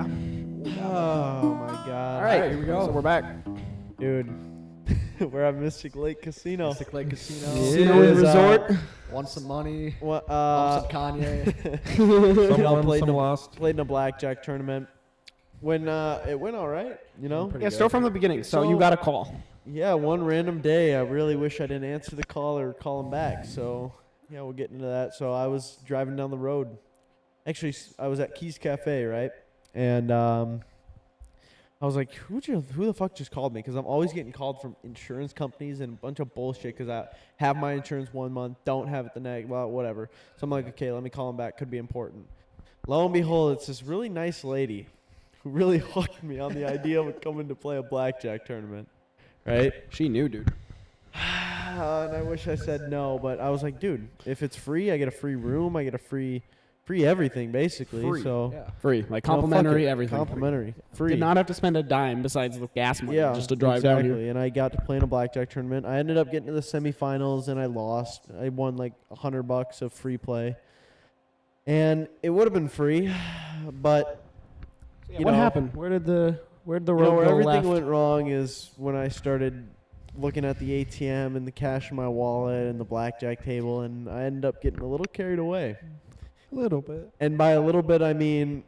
Yeah. Oh my god. All right, here we go. So we're back. Dude. We're at Mystic Lake Casino. Mystic Lake Casino. Casino and resort. Want some money? What, Want some Kanye? Some lost. Played in a blackjack tournament. When it went all right, you know. Yeah, start from the beginning. So you got a call. Yeah, one random day, I really wish I didn't answer the call or call him back. So yeah, we'll get into that. So I was driving down the road. Actually, I was at Keys Cafe, right? And I was like, who the fuck just called me? Because I'm always getting called from insurance companies and a bunch of bullshit because I have my insurance 1 month, don't have it the next, well, whatever. So I'm like, okay, let me call him back. Could be important. Lo and behold, it's this really nice lady who really hooked me on the idea of coming to play a blackjack tournament, right? She knew, dude. And I wish I said no, but I was like, dude, if it's free, I get a free room, I get a free everything, basically. Free. So Yeah. Free. Like complimentary everything. Complimentary. Free. Did not have to spend a dime besides the gas money just to drive exactly. down here. And I got to play in a blackjack tournament. I ended up getting to the semifinals and I lost. I won like $100 of free play. And it would have been free, but What happened? Where did the road go where everything left? went wrong is when I started looking at the ATM and the cash in my wallet and the blackjack table, and I ended up getting a little carried away. A little bit. And by a little bit, I mean,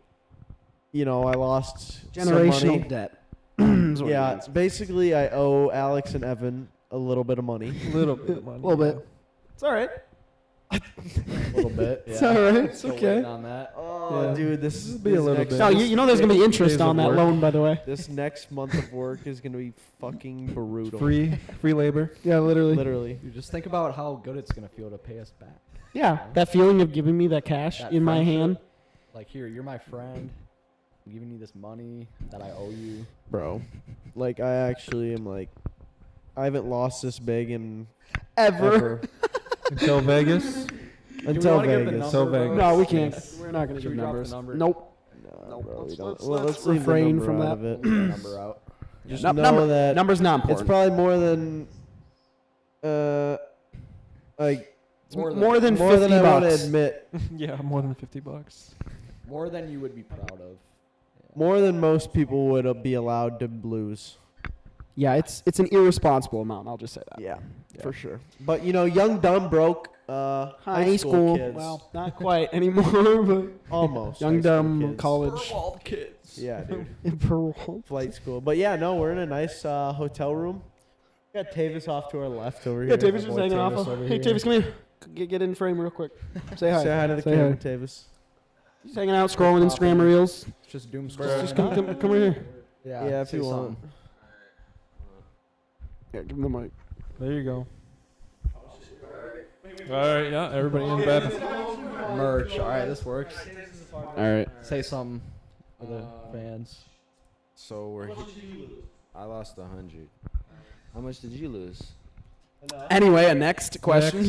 I lost some money. Generational debt. Yeah, basically, I owe Alex and Evan a little bit of money. A little bit of money. A little bit. It's all right. A little bit. Yeah. It's all right. It's Still okay. waiting on that. Oh, Yeah. dude, this is Be a little bit. No, you know there's going to be interest Days on of that work. loan, by the way. This next month of work is going to be fucking brutal. Free labor. Yeah, literally. Literally. Dude, just think about how good it's gonna feel to pay us back. Yeah, that feeling of giving me that cash That in my friendship. hand. Like, here, you're my friend. I'm giving you this money that I owe you. Bro. Like, I actually am like, I haven't lost this big in Ever. Until Vegas. Until wanna give the Vegas. So number, Vegas. bro? No, we can't. We're not going to Should give we drop the numbers. number? Nope. No, bro, we let's- don't. let's- Well, let's leave the refrain number from out that. of it. Leave the number out. Just No, know that number's not it's important. probably more than, like, It's more than 50 than I want to bucks. admit. Yeah, more than $50. More than you would be proud of. More than most people would be allowed to lose. Yeah, it's an irresponsible amount. I'll just say that. Yeah, for sure. But young, dumb, broke high school kids. Well, not quite anymore, but Almost. young, high school dumb, kids. college. All the kids. Yeah, dude. In parole. Flight school. But yeah, no, we're in a nice hotel room. We got Tavis off to our left over Yeah, here. Tavis just hanging off. over Hey, here. Tavis, come here. Get in frame real quick. Say hi. Say hi to the Say camera, hi. Tavis. He's hanging out, scrolling Instagram reels. It's just doom Just scrolling. come over here. Yeah, if say you want. something. Yeah, give him the mic. There you go. All right, yeah, everybody in bed. Merch. All right, this works. All right. Say something for the fans. So I lost 100. How much did you lose? Anyway, a next question.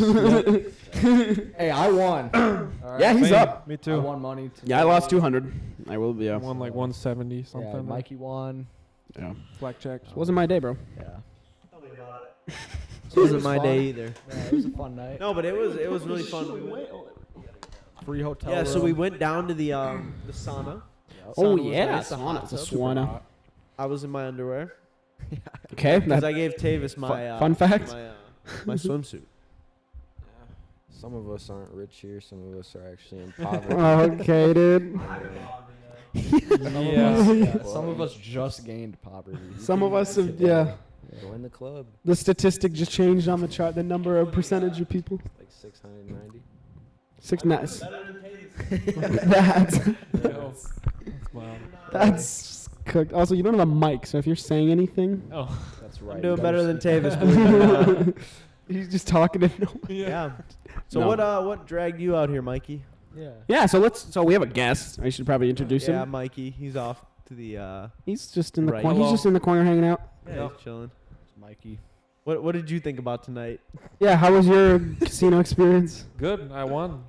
Hey, I won. All right. Yeah, he's Same. up. Me I too. won money. Yeah, I lost 200. I will be. I won like 170 something. Yeah, Mikey won. Yeah. Blackjack. Wasn't my day, bro. Yeah. It wasn't was my fun. day either. Yeah, it was a fun night. No, but it was really fun. Free hotel. Yeah, so room. we went down to the sauna. Yep. Oh, Sauna was yeah. nice, the Sauna. hot It's a tub. sauna. I was in my underwear Okay. because I gave Tavis my fun fact. my swimsuit. Some of us aren't rich here. Some of us are actually in poverty. Okay, dude. Yeah. Some of us just gained poverty. Some of us have, yeah. Join the club. The statistic just changed on the chart. The number of percentage of people. Like 690. 6 nice. That's Wow. that's cooked. Also, you don't have a mic, so if you're saying anything, Oh. That's right. I'm doing You better better than say- Tavis. believe it or not. he's just talking to no. Yeah. So No. what dragged you out here, Mikey? Yeah. Yeah, so we have a guest. I should probably introduce Yeah, him. Mikey. He's off to the. He's just in the Right. corner. He's Hello. just in the corner hanging out. Yeah, he's chilling. It's Mikey. What did you think about tonight? Yeah, how was your casino experience? Good. I won.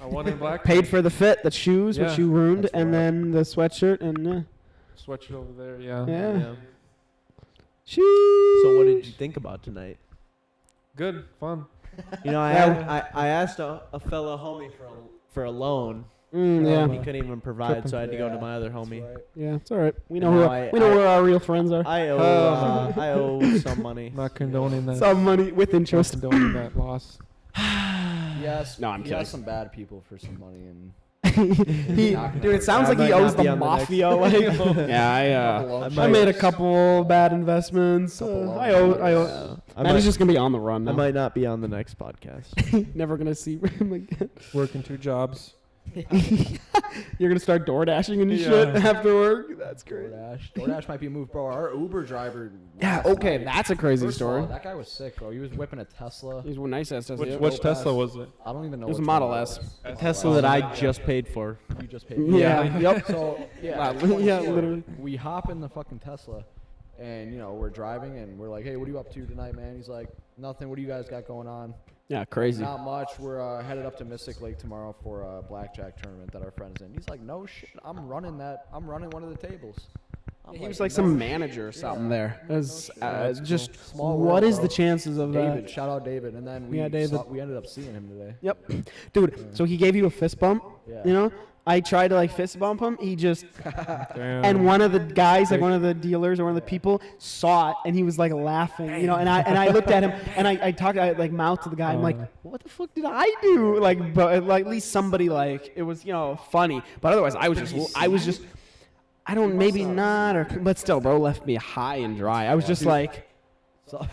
I won in black. Paid for the fit, the shoes, which Yeah, you ruined, that's and right. then the sweatshirt, and Sweatshirt over there. Yeah. yeah. So what did you think about tonight? Good. Fun. I Yeah. asked a fellow homie for a loan, Yeah. He couldn't even provide, so I had to go to Yeah, my other that's homie. right. Yeah, it's all right. We know And who now we know where our real friends are. I owe some money. Not condoning that. Some money with Not interest. condoning that loss. Yes. No, I'm he kidding. has some bad people for some money and. Dude, it sounds I like he might owes not be the on the next- mafia. Like, yeah, I made a couple bad investments. I owe. Man, he's just gonna be on the run I now. might not be on the next podcast. Never gonna see him again. Working 2 jobs. You're gonna start door dashing and Yeah. shit after work. That's great. DoorDash might be a move, bro. Our Uber driver. Yeah. last Okay, night- that's a crazy First of all, story. that guy was sick, bro. He was whipping a Tesla. He's one nice ass. Which Tesla was it? I don't even know. It was a which Model one it S. was. A Tesla that I just paid for. You just paid. Yeah. Yep. So yeah, Wow, 24, yeah, literally. We hop in the fucking Tesla, and we're driving, and we're like, "Hey, what are you up to tonight, man?" He's like, "Nothing. What do you guys got going on?" Yeah, crazy. Not much. We're headed up to Mystic Lake tomorrow for a blackjack tournament that our friend's in. He's like, "No shit. I'm running one of the tables." I'm He was like some "No manager or shit." something there. It's just Small what world, is bro. the chances of David, that? shout out David, and then we Yeah, David. we ended up seeing him today. Yep, dude. So he gave you a fist bump. Yeah. You know, I tried to like fist bump him. He just Damn. and one of the guys, like one of the dealers or one of the people, saw it and he was like laughing. You know, and I looked at him and I talked, I like mouthed to the guy. I'm like, what the fuck did I do? Like, but like at least somebody like it was funny. But otherwise, I was just. I don't, maybe not, or but still, bro, left me high and dry. I was just like, So,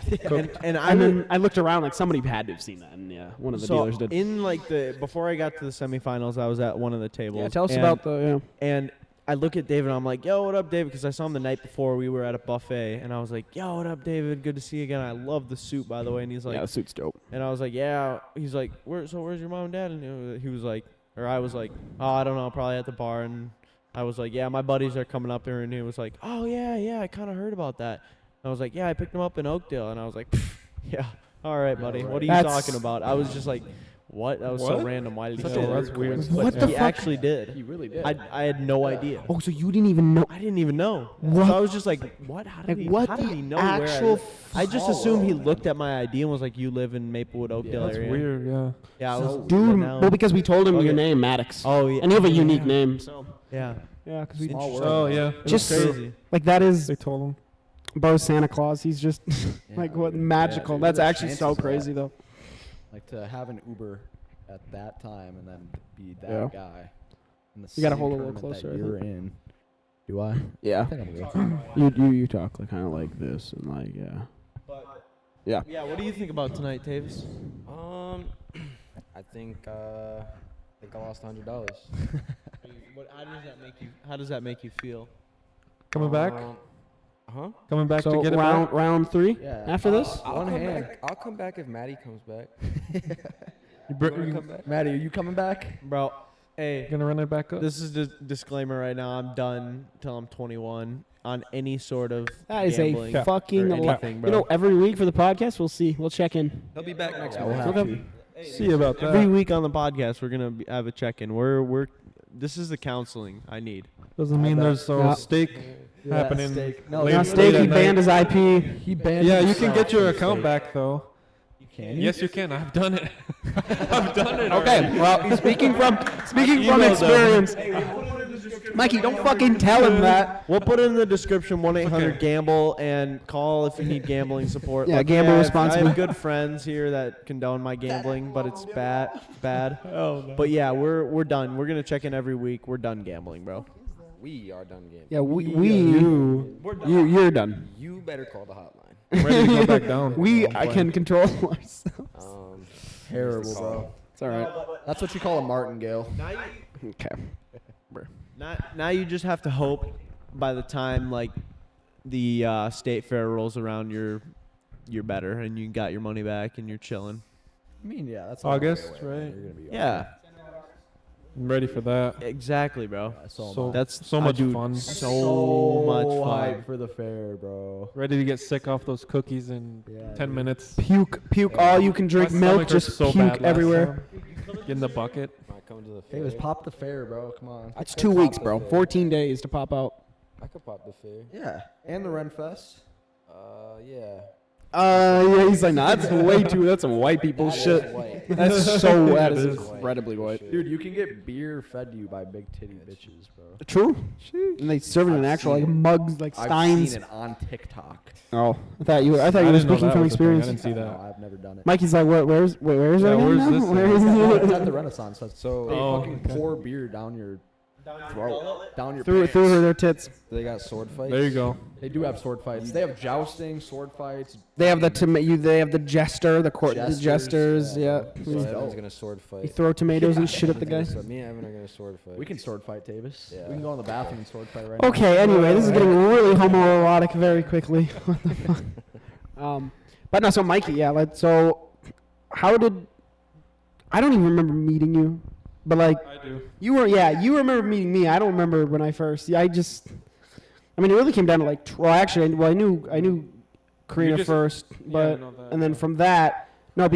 And and then I looked around like somebody had to have seen that, and yeah, one of the dealers did. in like before I got to the semifinals, I was at one of the tables. Yeah, tell us and- about the. And I look at David and I'm like, yo, what up, David? Because I saw him the night before we were at a buffet. And I was like, yo, what up, David? Good to see you again. I love the suit, by the way. And he's like, Yeah, the suit's dope. and I was like, yeah. He's like, where's your mom and dad? And he was like, or I was like, oh, I don't know, probably at the bar. And I was like, yeah, my buddies are coming up there. And he was like, oh, yeah, I kind of heard about that. And I was like, yeah, I picked him up in Oakdale. And I was like, yeah, all right, buddy. What are you That's- talking about? I was just like, what? That was so What? random. Why did he Such say a that? that's weird. What But the he fuck? actually did. he really did. I had no idea. Oh, so you didn't even know? I didn't even know. What? So I was just like, what? How did Like, what how did the he know actual where I just assumed he looked at my ID and was like, you live in Maplewood, Oakdale That's area. weird, yeah. Yeah, I was, Dude, but now- well, because we told him Okay. your name, Maddox. Oh, yeah. And you have a unique name. So. Yeah. Yeah, because we Small world. Oh, yeah. It was Just- crazy. like that is They told him. Bo Santa Claus. He's just like what magical. dude, That's the actually so chances of crazy that. though. Like to have an Uber at that time and then be that Yeah. guy. In the You gotta same hold it a little tournament closer, I That you're in. Do I? I Yeah. think I'm good. You talk like kind of like this and like yeah. Yeah, what do you think about tonight, Tavis? I think I lost $100. How does that make you feel? Coming back? Huh? Coming back to So get it round back? round 3 Yeah. after this. I'll come back. I'll come back if Maddie comes back. You br- Wanna you come back? Maddie, are you coming back? Bro, hey, gonna run it back up? this is a disclaimer right now. I'm done till I'm 21 on any sort of That is gambling a fucking. or anything, bro. You know, every week for the podcast, we'll see. We'll check in. He'll be back next Yeah, week. we'll have Okay. to. See about that. Every week on the podcast, we're gonna have a check-in. We're this is the counseling I need. Doesn't mean there's no Yeah. steak happening. steak. No, late- Now, late Steak, late he at banned night. his IP. He banned Yeah, you himself can get your from account steak. back though. Can Yes, you can. I've done it. I've done it. Okay, well, speaking from emailed them. experience. Mikey, don't fucking tell him that. We'll put it in the description 1-800-GAMBLE and call if you need gambling support. Yeah, Like, gamble I responsibly. have good friends here that condone my gambling, but it's bad. But yeah, we're done. We're gonna check in every week. We're done gambling, bro. We are done gaming. Yeah, you're done. You better call the hotline. I'm ready to go back down. I can control ourselves. Terrible, bro. It's all right. That's what you call a martingale. Okay. Now you just have to hope by the time like the state fair rolls around, you're better and you got your money back and you're chilling. I mean, yeah, that's August, not right? You're gonna be Yeah, I'm ready for that. exactly, bro. So That's so much I do fun. So much fun. hype for the fair, bro. Ready to get sick off those cookies in Yeah, 10 dude. minutes. Puke all you can drink. My Milk stomach hurt just so puke bad last everywhere. time. Get in the bucket. Might come to the Hey, fair. let's pop the fair, bro. Come on. It's 2 weeks, bro. 14 days to pop out. I could pop the fair. Yeah, and the Ren Fest. Yeah. Yeah, he's like, nah, that's way too. That's some white people That is shit. white. That's so. That It is is. incredibly white. Dude, you can get beer fed to you by big titty bitches, bro. True. And they serve it in I've actual like seen it. mugs, like I've Steins. seen it on TikTok. Oh, I thought you were didn't know speaking that from was a thing. I experience. didn't see No, that. I've never done it. Mikey's like, where's it Yeah, again where's now? this Where thing? is No, it? it's at the Renaissance Fest. So they Oh, fucking pour beer down your throat, down your through pants. their tits. They got sword fights. There you go. They do have sword fights. They have jousting, sword fights. They have they have the jester, the jesters. Yeah. yeah. So Evan's gonna sword You fight. throw tomatoes and shit at the guy. So me and Evan are gonna sword fight. We can sword fight, Tavis. Yeah. We can go in the bathroom and sword fight right now. Okay. Anyway, this is getting really homoerotic very quickly. What the fuck? But no. So Mikey, yeah. So how did? I don't even remember meeting you, but like I do. you remember meeting me. I don't remember when I first. Yeah, I mean, it really came down to like. Well, actually, I knew Karina just- first, but I know that, and then yeah. from that, no,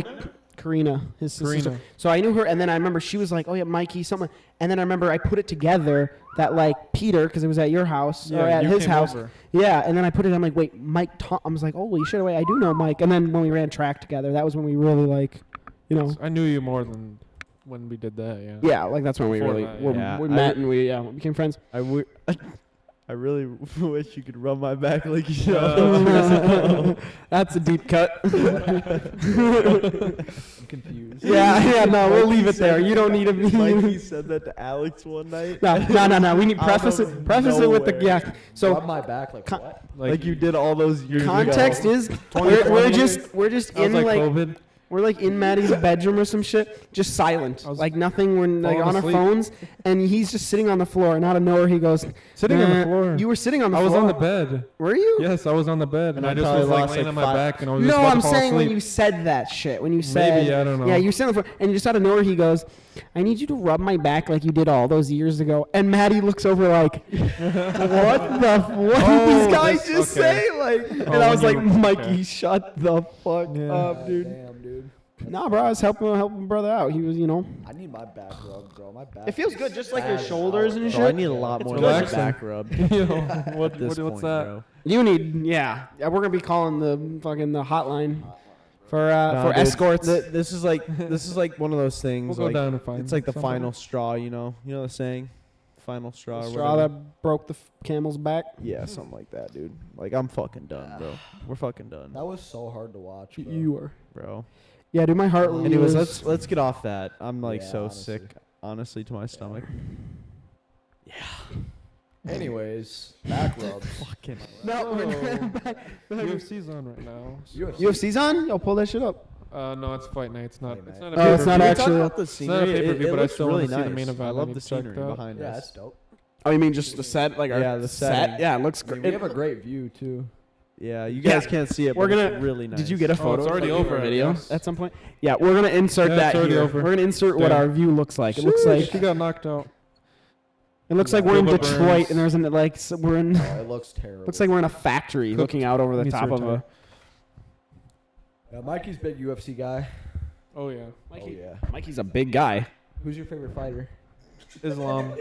Karina, his sister. Karina. So I knew her, and then I remember she was like, "Oh yeah, Mikey, something." And then I remember I put it together that like Peter, because it was at your house or at you his came house. over. Yeah, and then I put it. I'm like, wait, Mike. I was like, holy shit, wait, I do know Mike. And then when we ran track together, that was when we really like, you know. I knew you more than when we did that. Yeah. Yeah, like that's when we Before really that, yeah. we I met and we became friends. I really wish you could rub my back like you should. That's a deep cut. I'm confused. yeah, no, we'll leave it there. You don't need to be. Mikey said that to Alex one night. No. We need preface it. Preface it with the nowhere. yeah. So Rub my back like Con- what? Like you did all those years context ago. is we're just I was in like like COVID. we're like in Maddie's bedroom or some shit, just silent, I was like nothing. We're like falling on our asleep. phones, and he's just sitting on the floor, and out of nowhere he goes, Sitting on the "Nah." floor. You were sitting on the I floor. was on the bed. Were you? Yes, I was on the bed, and And I I just probably was like lost, laying like, on my five- back, and I was just No, about I'm to fall saying when asleep. you said that shit. When you said, Maybe, I don't know. Yeah, you said on the floor, and just out of nowhere he goes, "I need you to rub my back like you did all those years ago." And Maddie looks over like, "What what did these guys this- just okay. say?" Like, and Oh, I was when like, you were- "Mikey, okay. shut the fuck Yeah. up, dude." Damn, dude. Nah, bro, I was helping brother out. He was, you know. I need my back rubbed, bro. My back. It feels is good, just like your bad shoulders out. and Bro, I shit. need a lot more It's than a relaxing. back rub. You know, At what's this that? point, bro. You need, yeah. We're gonna be calling the fucking the hotline for Nah, for dude, escorts. This is like one of those things. We'll go like, down and find it's like the somebody. final straw, you know. You know the saying, final straw. The or straw whatever. that broke the camel's back. Yeah, something like that, dude. Like I'm fucking done, bro. We're fucking done, That was so hard to watch. Bro. You were. bro. Yeah, dude, my heart. Anyways, was- let's get off that. I'm like Yeah, so honestly. sick, honestly, to my stomach. Anyways, back rubs. Fucking. No, UFC's on right now. UFC's on. Yo, pull that shit up. No, it's fight night. It's not. Fight It's night. not a Oh, it's not pay-per-view. actually- Talk about the It's not a scenery. pay-per-view, It but I looks still really want to see the nice. main event. I love need the to check scenery that out. behind Yeah, us. that's dope. Oh, you mean just the set? Like Yeah, our the set? setting. Yeah, it looks I mean, great. we have a great view too. Yeah, you guys can't see it, We're but gonna- it's really nice. Did you get a Oh, photo? it's already of it over, or video yes. at some point? Yeah, we're gonna insert Yeah, that it's already here. over. We're gonna insert what There. our view looks like. It looks like She got knocked out. it looks like we're in Gilbert Detroit, Burns. and there's an like we're in. Oh, it looks terrible. Looks like we're in a factory Cooked looking out over the needs to top of retire. a. Yeah, Mikey's big UFC guy. Oh yeah. Mikey, Oh yeah. Mikey's a big guy. Who's your favorite fighter? Islam.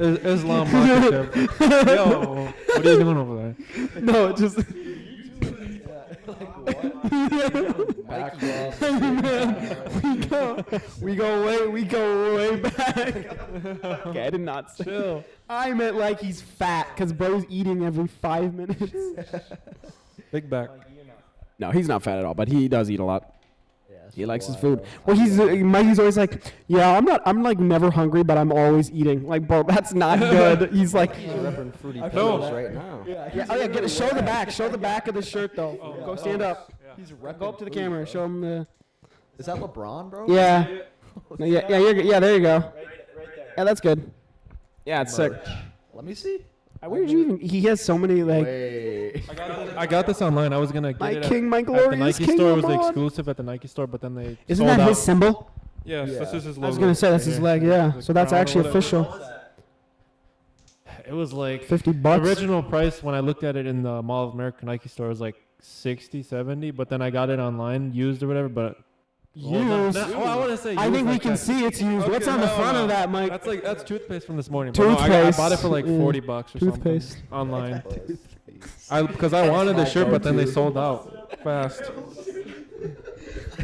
Islam Makhachev. Yo, what are you doing over there? No, just. Back we go way back. Okay, I did not say. Chill. I meant like he's fat because bro's eating every 5 minutes. Big back. No, he's not fat at all, but he does eat a lot. Yeah, He likes his so food. do I, Well, bro. Mikey's always like, yeah, I'm like never hungry, but I'm always eating. Like, bro, that's not good. He's like, He's repping fruity I pebbles know. right now. yeah, oh yeah, show the back. Show the back of the shirt though. Go stand up. He's Go up to the camera. Show him the. Is that LeBron, bro? Yeah. No, yeah, there you go. Yeah, that's good. Yeah, it's sick. Let me see. Where did you even? He has so many like. Wait. I got this online. I was gonna get My it king, my at the glorious Nike king. store. It was LeBron. exclusive at the Nike store, but then they Isn't sold that out. his symbol? Yes, Yeah. this is his logo. I was gonna say that's right his here. leg. Yeah. The So that's crown or actually whatever. official. It was like $50. original price when I looked at it in the Mall of America Nike store was like 60, 70, but then I got it online used or whatever. But Used. I want to say. I used think we like can that. see it's used. What's Okay, on the no, front no. of that, Mike? That's toothpaste from this morning. But no, I Toothpaste, bought it for like yeah. $40 or Toothpaste. something online. Because I wanted the shirt, but then they sold out. fast.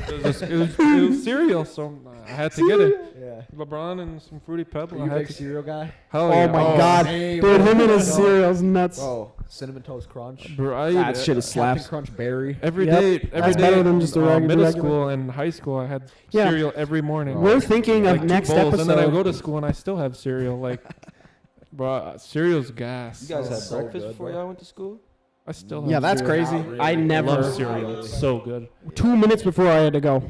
It was cereal, so I had to get it. Yeah. LeBron and some Fruity Pebble. Are I you a had big to. cereal guy? Hell Oh yeah. my God, hey, dude, bro. him and his cereal's nuts. Bro, cinnamon toast crunch. Bro, I That eat shit is Captain slaps. Crunch berry. every Yep. day. That's Every day. better than just a regular- middle regular. school and high school, I had Yeah. cereal every morning. We're thinking like of two next bowls, episode. and then I go to school and I still have cereal. Like, bro, cereal's gas. You guys had so breakfast good, before bro. y'all went to school? I still have Yeah, that's cereal. crazy. Not really. I I never. love cereal. It's so good. 2 minutes before I had to go.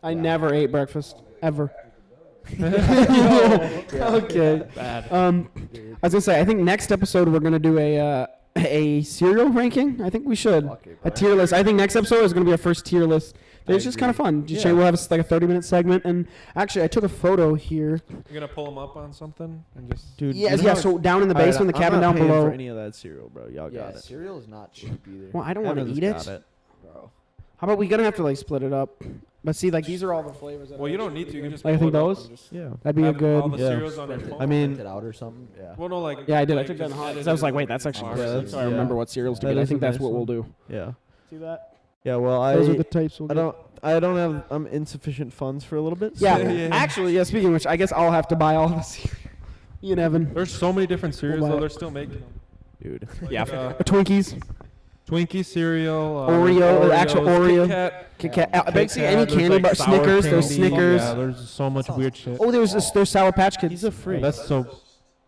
I never ate breakfast ever. Okay. Bad. I was gonna say, I think next episode we're gonna do a cereal ranking. I think we should Fuck it, a bro. tier list. I think next episode is gonna be our first tier list. It's I just kind of agree. fun. Just Yeah. We'll have like a 30-minute segment. And actually, I took a photo here. You're gonna pull them up on something and just. Dude, Yeah, you know yeah. how- So down in the Alright, basement, the I'm cabin not down paying below. for any of that cereal, bro. Y'all Yeah, got it. cereal is not cheap either. Well, I don't want to Evan's eat got it. Bro. How about we gonna have to like split it up? But see, like these are all the flavors. That Well, you don't need to. You can just. Like, I pull think it up those? and just Yeah. That'd be a have all the good. Yeah. cereals on your Print it- phone. I mean- print it out or something. Yeah. Well, no, like. Yeah, I did. I like, took that in just hot. edit Because I was it like, wait, in that's actually bars. good. So I Yeah. remember what cereals to That get. I is a think that's nice what we'll one. do. Yeah. See that? Yeah. Well, Those are the types we'll I get. don't have insufficient funds for a little bit. Yeah, so- Yeah. actually, yeah. Speaking of which, I guess I'll have to buy all the cereal. Me and Evan. There's so many different cereals buy though. it. They're still making them. dude. Like, Yeah, Twinkies, Twinkie cereal. Oreo, actual Oreos, Oreo. Kit Kat. Kit Kat, Kit basically Kat, any there's, candy like, but sour Snickers. There's candy. Snickers. Yeah, there's so much weird shit. Oh, there's Sour Patch Kids. He's a freak. That's so.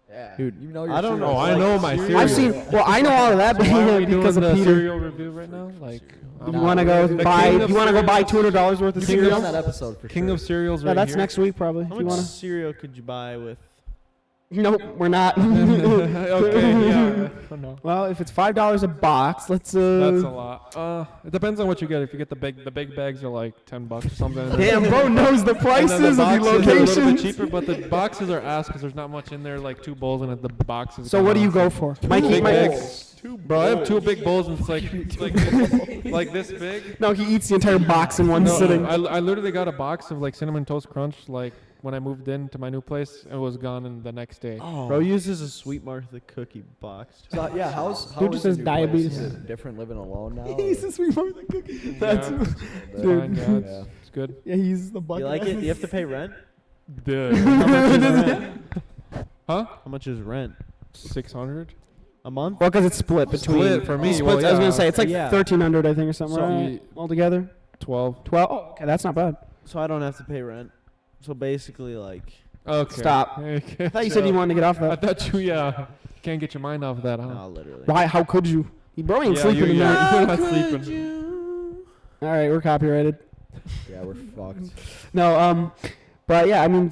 Yeah. Dude, you know your I don't know. cereal. I know my cereal. I've seen. Well, I know all of that, but Why are we because doing of the Peter. cereal review right now? Like, You No, want to go the buy? king of You want to go buy cereals. $200 worth of You can be on cereal? that episode for King sure. of cereals Yeah, right that's here. next week probably. How If you much want to. cereal could you buy with? Nope, we're not. Okay, yeah. No. Well, if it's $5 a box, let's. That's a lot. It depends on what you get. If you get the big bags are like $10 or something. Damn, bro knows the And prices then of the boxes are a little bit locations. cheaper, but the boxes are ass because there's not much in there. Like 2 bowls in it. The boxes. So what do you go for, Mikey? Big Mikey. bags. Bro, I have 2 big bowls and it's like this big. No, he eats the entire box in one No, sitting. I literally got a box of like Cinnamon Toast Crunch like when I moved into my new place. It was gone in the next day. Bro uses a Sweet Martha cookie box. So, yeah, how Dude is just the says new place? diabetes. Is it different living alone now? He's a sweet mother cookie. That's Yeah. or- Fine, yeah, Yeah. it's good. yeah. He's the bucket. You like it? Do you have to pay rent? Dude. How much is rent? Huh? How much is rent? 600. A month? Well, because it's split between. Split for me, Splits, well, I was yeah. gonna say it's like Yeah. 1,300, I think, or something. So right? we- Altogether, 12. 12. Oh, okay, that's not bad. So I don't have to pay rent. So basically, like, Okay. Stop. Okay, I thought you said you chill. wanted to get off I that. thought you, yeah. Can't get your mind off of that, huh? no, literally. Why? How could you? You bro ain't Yeah, sleeping you're tonight. not sleeping. All right, we're copyrighted. Yeah, we're fucked. No, but yeah, I mean,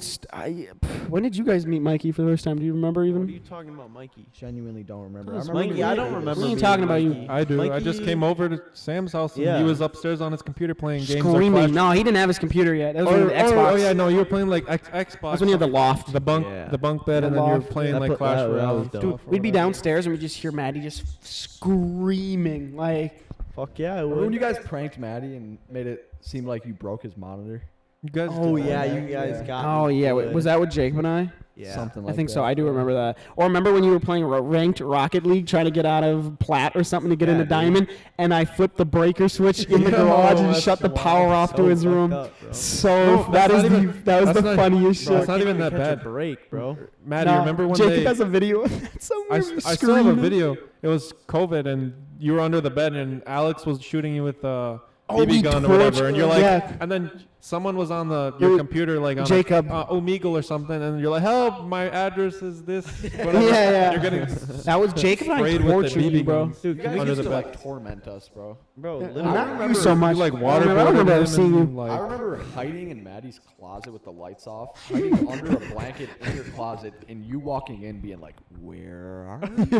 when did you guys meet Mikey for the first time? Do you remember What are even? you talking about, Mikey? Genuinely don't remember. Who's I remember Mikey? I don't meeting remember. We ain't meeting talking about you. Mikey. I do. I just Mikey- came over to Sam's house and Yeah. he was upstairs on his computer playing games. like Screaming. Clash- No, he didn't have his computer yet. That was when he had the Xbox. Oh yeah, no, you were playing like Xbox. That's when you had the loft. the bunk, Yeah. the bunk bed, The and then you were loft. playing That like put- Clash that was Royale. dope. stuff Dude, or we'd be whatever. downstairs and we'd just hear Maddie just screaming like. Fuck yeah, I Remember when would. you guys pranked Maddie and made it seem like you broke his monitor? You guys. Oh did yeah, that. you guys got. Oh me yeah, good. was that with Jacob and I? Yeah. Something like I think that. so. I do remember that. Or remember when you were playing ranked Rocket League, trying to get out of Plat or something to get Yeah, into dude. Diamond, and I flipped the breaker switch in the Yo, garage and that's shut the wild. power off to So his fucked room. up, bro. So No, that that's is not the even- that was that's the not- funniest bro, shit. it's not even that Catch a bad. break, bro. Maddie, Nah, remember when Jacob they? has a video of that somewhere. I still have a video. It was COVID, and you were under the bed, and Alex was shooting you with a we BB gun or torched- whatever, and you're like, yeah. and then someone was on It your was computer, like on Jacob. Omegle or something, and you're like, help, my address is this. Whatever. Yeah. You're getting That was Jacob and I sprayed with the tortured you, BB bro. guns. Dude, You guys Under used the to bed. like torment us, bro. Bro, Not literally. you so much. You like I don't remember waterboarded ever him seeing you. and, I like, remember hiding in Maddie's closet with the lights off, hiding under a blanket in your closet, and you walking in being like, "Where are you?"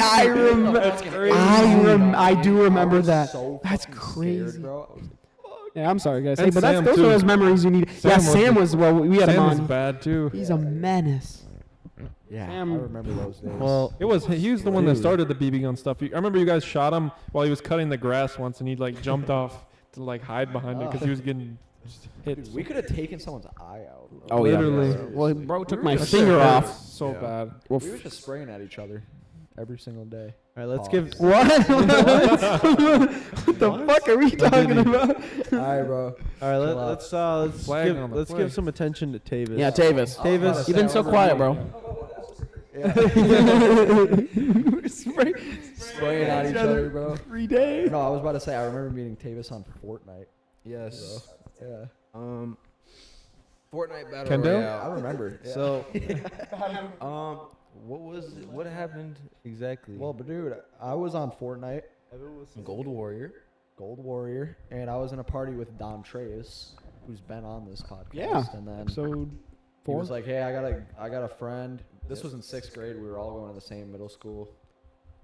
I remember. I do remember I was that. so That's fucking crazy. scared, bro. I was like, Yeah, I'm sorry, guys. And Hey, but Sam, those too. are those memories you need. Sam Yeah, was Sam the- was well. We had him Sam was on. bad too. He's a menace. yeah, Sam- I remember those days. Well, It was he was the one that Dude. started the BB gun stuff. I remember you guys shot him while he was cutting the grass once, and he like jumped off to like hide behind it because he was getting hit. Dude, we could have taken someone's eye out. Bro. Oh Literally. yeah. Well, bro took my That shit finger hurt off. So Yeah. bad. Well, We were just spraying at each other. every single day. All right, let's Pause. give. What? What the fuck are we talking about? All right, bro. All right, Chill out. let's Flag on the let's flag. give some attention to Tavis. Yeah, Tavis. Tavis, You've been so quiet, bro. Spraying on each other, bro. Every day. No, I was about to say I remember meeting Tavis on Fortnite. Yes. Yeah, Fortnite Battle Kendall? Royale. I remember. Yeah. So, what was it? What happened exactly? Well, but dude, I was on Fortnite, Gold Warrior. Gold Warrior, and I was in a party with Don Treyas, who's been on this podcast. Yeah. And then Episode he 4. was like, "Hey, I got a friend. This was in 6th grade. We were all going to the same middle school."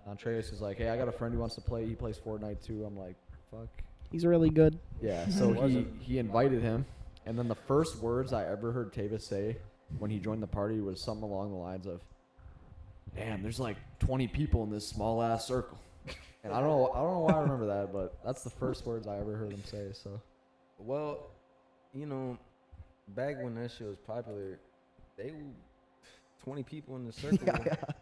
Don Treyas is like, "Hey, I got a friend who wants to play. He plays Fortnite too." I'm like, "Fuck." He's really good. Yeah. So he invited him, and then the first words I ever heard Tavis say when he joined the party was something along the lines of, "Damn, there's like 20 people in this small ass circle." And I don't know why I remember that, but that's the first words I ever heard him say. So Well, you know, back when that shit was popular, 20 people in the circle.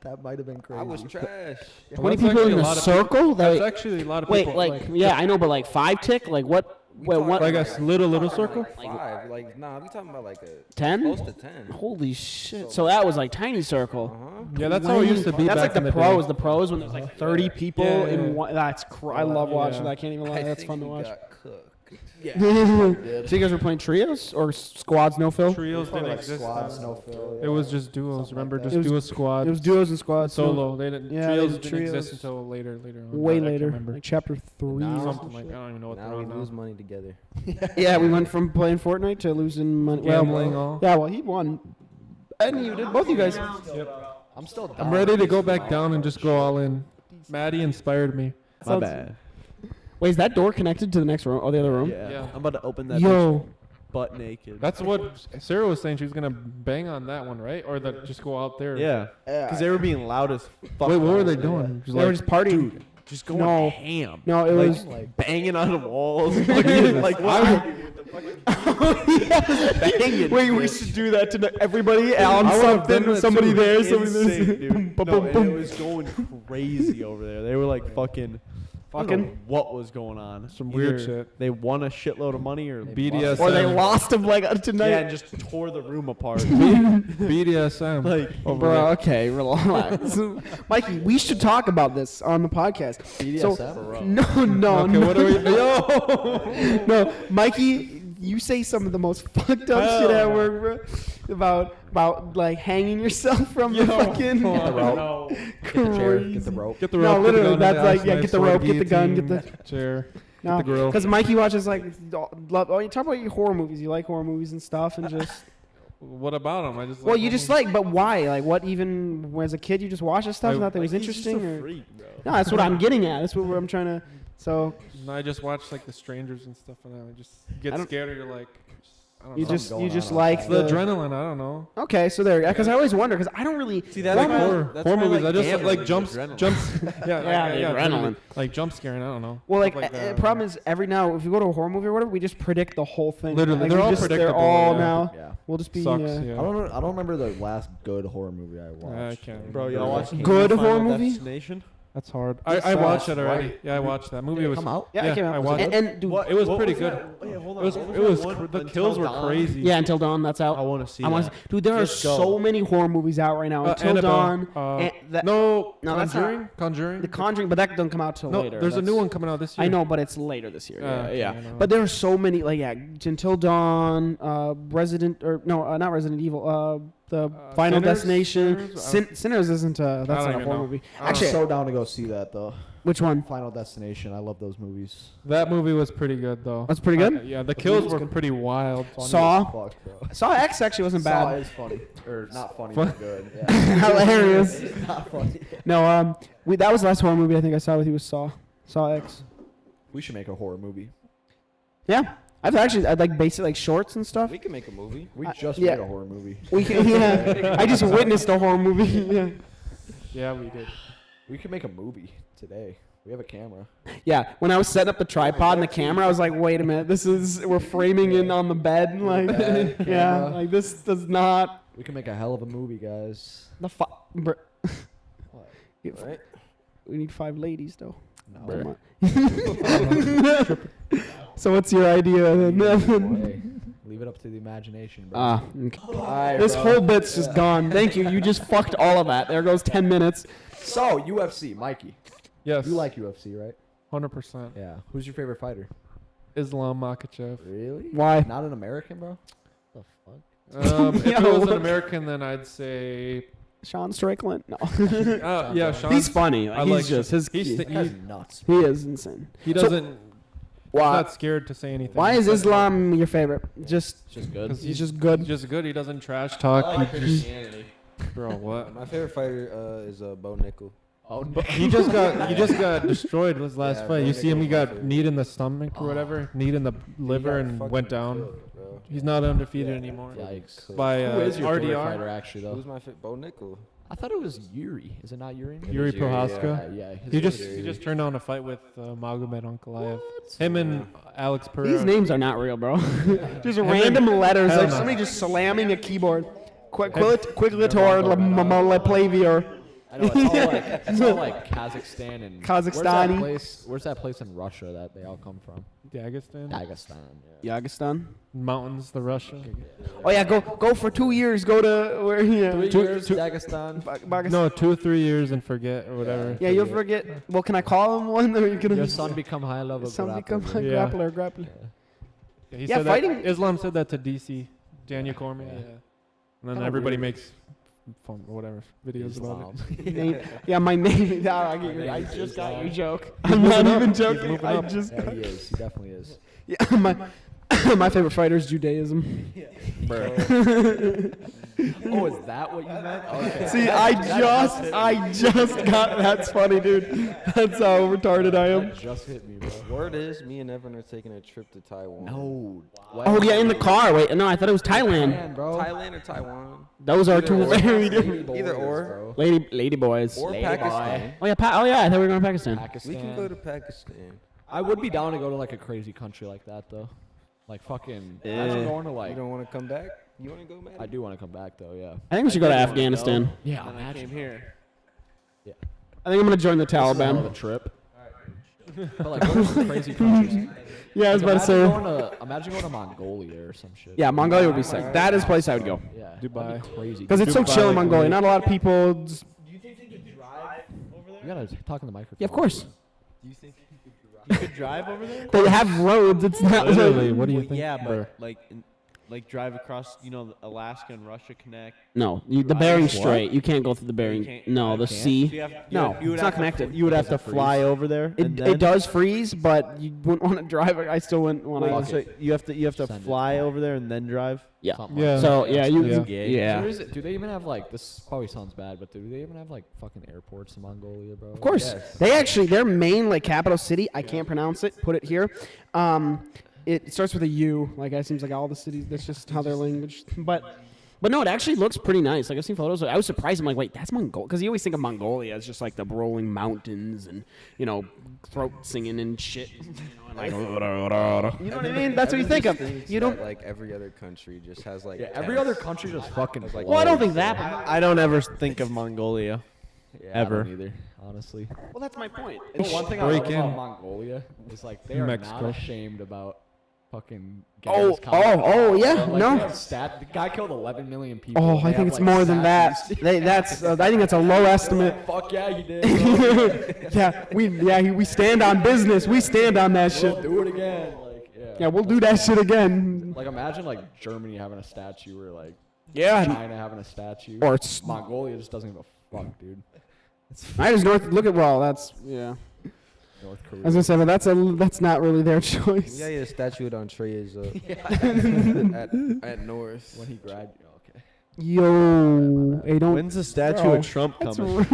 that might have been crazy. I was trash. 20 that's people actually in a the lot of circle? That's That, actually a lot of wait, people. like, yeah, I know, but like 5 tick? Like what? Wait, talking what? Like a little circle? Like 5. Like, nah, we talking about like a 10? close to 10. Holy shit. So that was like tiny circle. Uh-huh. Yeah, that's how it used to be That's back like in the the pros. day. The pros when there's like 30 people Yeah, in yeah. one. That's I love watching Yeah. that. I can't even lie. I That's think fun to we watch. got cooked. Yeah. So you guys were playing trios or squads, no fill? Trios Probably didn't like exist. squads, no fill. It was just duos. Something Remember, like just that. It duo was- squad. It was duos and squads. solo. They didn't. Yeah, trios they did didn't exist trios. until later. On. Way I can't later, remember. like chapter 3. Now- Something like I don't even know what Now they're we on lose now. money together. Yeah, we went from playing Fortnite to losing money. Gambling Well, all. yeah, well, he won. And you did. Both you guys. I'm still down. I'm ready to go back down and just go all in. Maddie inspired me. My bad. Wait, is that door connected to the next room? Oh, the other room? Yeah. Yeah. I'm about to open that bitch Yo. butt naked. That's what Sarah was saying. She was gonna bang on that one, right? Or that just go out there. yeah. Because they were being loud as fuck. Wait, what were out they there. doing? Just They were like, just partying. Just going No. ham. No, it like, was. Like, banging on the walls. like what? Banging. Wait, we should do that to everybody on I would've done something. that Somebody too. there, somebody Insane, there. dude. Boom, No, boom, and boom. it was going crazy over there. They were like fucking. I don't know Fucking? what was going on? Some weird Either shit. They won a shitload of money or BDSM. Or they lost him like tonight. yeah, and just tore the room apart. BDSM. Like, over Bro, there. okay, relax. Mikey, we should talk about this on the podcast. BDSM? No, Okay, what are we? Yo. no, Mikey, you say some of the most fucked up shit at work, bro. About like hanging yourself from the fucking. Oh, Get the rope. no. Get the chair. Get the rope. Get the No, rope. get the literally, gun, that's the like, axe yeah, knife, get the sword, rope, get the gun, get guillotine, chair. No, the grill. because Mikey watches like, oh, you talk about your horror movies. You like horror movies and stuff, and just. What about them? I just. Well, you just like, but why? Like, what even? As a kid, you just watched this stuff and thought that was he's just interesting, a or freak, bro. no? That's what I'm getting at. That's what I'm trying to. So No, I just watch like the strangers and stuff, and I just get I don't- scared. Or you're like, I don't you know. just going you just on like outside. the adrenaline. I don't know. Okay, so there, because I always wonder, because I don't really. See, that's Like why- horror, that's horror why I movies. like I just gambling, like jumps, adrenaline. jumps. Yeah, Yeah, the adrenaline. Like jump scaring. I don't know. Well, like, Stuff the problem is every now if you go to a horror movie or whatever, we just predict the whole thing. Literally, Like, they're we all just, They're predictable, all yeah. now. Yeah. We'll just be. sucks. uh, Yeah. I don't remember the last good horror movie I watched. I can't. Bro, remember. y'all watch Good Final horror movie? Destination? That's hard. Just I saw watched it. it already. Right. Yeah, I watched that movie. It was Come out? Yeah, Yeah, it came out. I watched and dude, It was What pretty was good. that? Wait, hold It on. was. What It was. that one? The Until kills were Dawn? crazy. yeah, Until Dawn, that's out. I want to see I want that. to, dude. There are Just go. so many horror movies out right now. Until Annabelle, Dawn. and that, no, No, that's Conjuring. Conjuring. The Conjuring, but that doesn't come out till No, later. there's a new That's- one coming out this year. I know, but it's later this year. Yeah, okay, yeah. I know. But there are so many, like, yeah, Until Dawn, Resident, or no, not Resident Evil. The Final Sinners? Destination. Sinners? Sinners isn't. That's don't not a even horror know. movie. I don't I'm Actually, so down to go see that though. which one? Final Destination. I love those movies. That movie was pretty good though. That's pretty good? Yeah, the kills movie's were good. pretty wild. Saw. Fuck, bro. Saw X actually wasn't Saw bad. is funny, or not funny, Fun- but good. Yeah. Hilarious. It's not funny. No, that was the last horror movie I think I saw with you was Saw. Saw X. We should make a horror movie. Yeah. I'd like basic like shorts and stuff. We can make a movie. We just yeah. made a horror movie. We can, yeah. I just witnessed a horror movie. Yeah. Yeah, we did. We could make a movie today. We have a camera. Yeah. When I was setting up the tripod and the camera, I was like, wait a minute, we're framing in on the bed. Like, Bed, yeah, camera. like this does not. We can make a hell of a movie, guys. The fuck. Right? We need 5 ladies though. No. So what's your idea then? Hey, leave it up to the imagination, bro. Okay. Alright, This bro. whole bit's just gone. Thank you. You just fucked all of that. There goes 10 minutes. So UFC, Mikey. Yes. You like UFC, right? 100%. Yeah. Who's your favorite fighter? Islam Makhachev. Really? Why? Not an American, bro? The fuck? If it Yo. was an American, then I'd say. Sean Strickland? No. Yeah, Sean. He's funny. I He's like just his. he's That guy's nuts. He is insane. he So- doesn't. He's Why? not scared to say anything. Why is He says Islam your favorite? Just It's just good. 'Cause he's just good. He's just good. He doesn't trash talk. I like He just, Christianity. bro, what? My favorite fighter is Bo Nickel. Oh, He just got destroyed with his last Yeah, fight. bro, You see him? He Nickel's my got favorite. kneed in the stomach or whatever, kneed in the liver, and went down. Bro. He's not undefeated anymore. Yikes. By Who is your favorite RDR. fighter, actually, though? Who's my favorite? Bo Nickel. I thought it was Yuri. Is it not Yuri? Yuri Yuri, yeah. Prohaska. Yeah. his He name just is Yuri. turned on a fight with Magomed Ankalaev. Him and Alex Pereira. These names are not real, bro. Just then- random letters, Hell like no. somebody just slamming a keyboard. Quiglitor, Plavier. I know, it's all like Kazakhstan and Kazakhstani. Where's that place in Russia that they all come from? Dagestan. Dagestan. Yeah. Yagistan. Mountains, the Russia. Oh yeah, go for 2 years. Go to where? Yeah. Dagestan. No. No, 2 or 3 years and forget or whatever. Yeah, you'll forget. Well, can I call him one? Or you gonna? Your son become high level. Son become a Yeah. grappler. Yeah, he Yeah, said fighting- that. Islam said that to DC, Daniel Cormier. Yeah. And then Kinda everybody weird. makes fun or whatever videos about it. Name- yeah, my name. I just got your joke. I'm moving not up. even He's joking. moving I up. just. Yeah, he is. He definitely is. Yeah, my favorite fighter is Judaism. Oh, is that what you meant? Okay. See, I just got. That's funny, dude. That's how retarded I am. That just hit me, bro. Word is, me and Evan are taking a trip to Taiwan. No. Oh yeah, in the car. Wait, no, I thought it was Thailand. Man, bro. Thailand or Taiwan. Those are two or. very different. Either or. Lady boys. Or Lady Pakistan. Oh yeah, oh yeah. I thought we were going to Pakistan. Pakistan. We can go to Pakistan. I would be down to go to like a crazy country like that though. Like fucking. Imagine going to You like. don't want to come back? You want to go, man? I do want to come back though. Yeah. I think we should go to Afghanistan. Yeah. And I came here. Yeah. I think I'm going to join the This is a hell of a Taliban. trip. But like go to some crazy countries. Yeah, I was about to say. Imagine going to Mongolia or some shit. Yeah, Mongolia would be sick. That is a place I would go. Yeah. Dubai. That'd be crazy. Because it's so Dubai, chill in like, Mongolia. really- Not a lot of people. Just, You gotta talk in the microphone. yeah, of course. You could drive over there? They have roads. It's not Literally, like. what do you Well, think? yeah, bro? but like drive across, Alaska and Russia connect. No, the Bering Strait. You can't go through the Bering. can't- No, the So sea. you have, No, you would it's have not connected. You would have to fly over there. and It then, does freeze, but you wouldn't want to drive it. I still wouldn't want Fuck to. it. So you have to Send it. fly over there and then drive. Yeah. Something Yeah. like So yeah, you. Yeah. Gay. Yeah. Do they even have like this? Probably sounds bad, but do they even have like fucking airports in Mongolia, bro? Of course. Yes. They actually, their main like capital city, I can't pronounce it, put it here. It starts with a U. Like it seems like all the cities, that's just how their language. But no, it actually looks pretty nice. Like I've seen photos. I was surprised. I'm like, wait, that's Mongolia, because you always think of Mongolia as just like the rolling mountains and throat singing and shit. You know what I mean? That's what you think of. You don't. Like every other country just has like. Yeah, every tents. other country just fucking. Like, Well, I don't think that. But, I don't ever think of Mongolia. Yeah, ever. I don't either, honestly. well, that's my point. But one thing I love break about in. Mongolia is like they are Mexico. not ashamed about fucking. Oh, Genghis Khan. yeah, Like, no. they have the guy killed 11 million people. Oh, They I have, think it's like, more than that. statues. I think that's a low estimate. Fuck yeah, he did. Bro. Yeah, we stand on business. We stand on that We'll shit. do it again. Like, yeah. Yeah, we'll do that shit again. Like imagine like Germany having a statue or like Yeah. China having a statue. Or it's Mongolia just doesn't give a fuck, dude. I just that's yeah. North I Korea. was gonna say, but that's not really their choice. Yeah, yeah, statue of Entrez at North. When he graduated. Okay. Yo, hey, don't. When's the statue Bro, of Trump that's coming?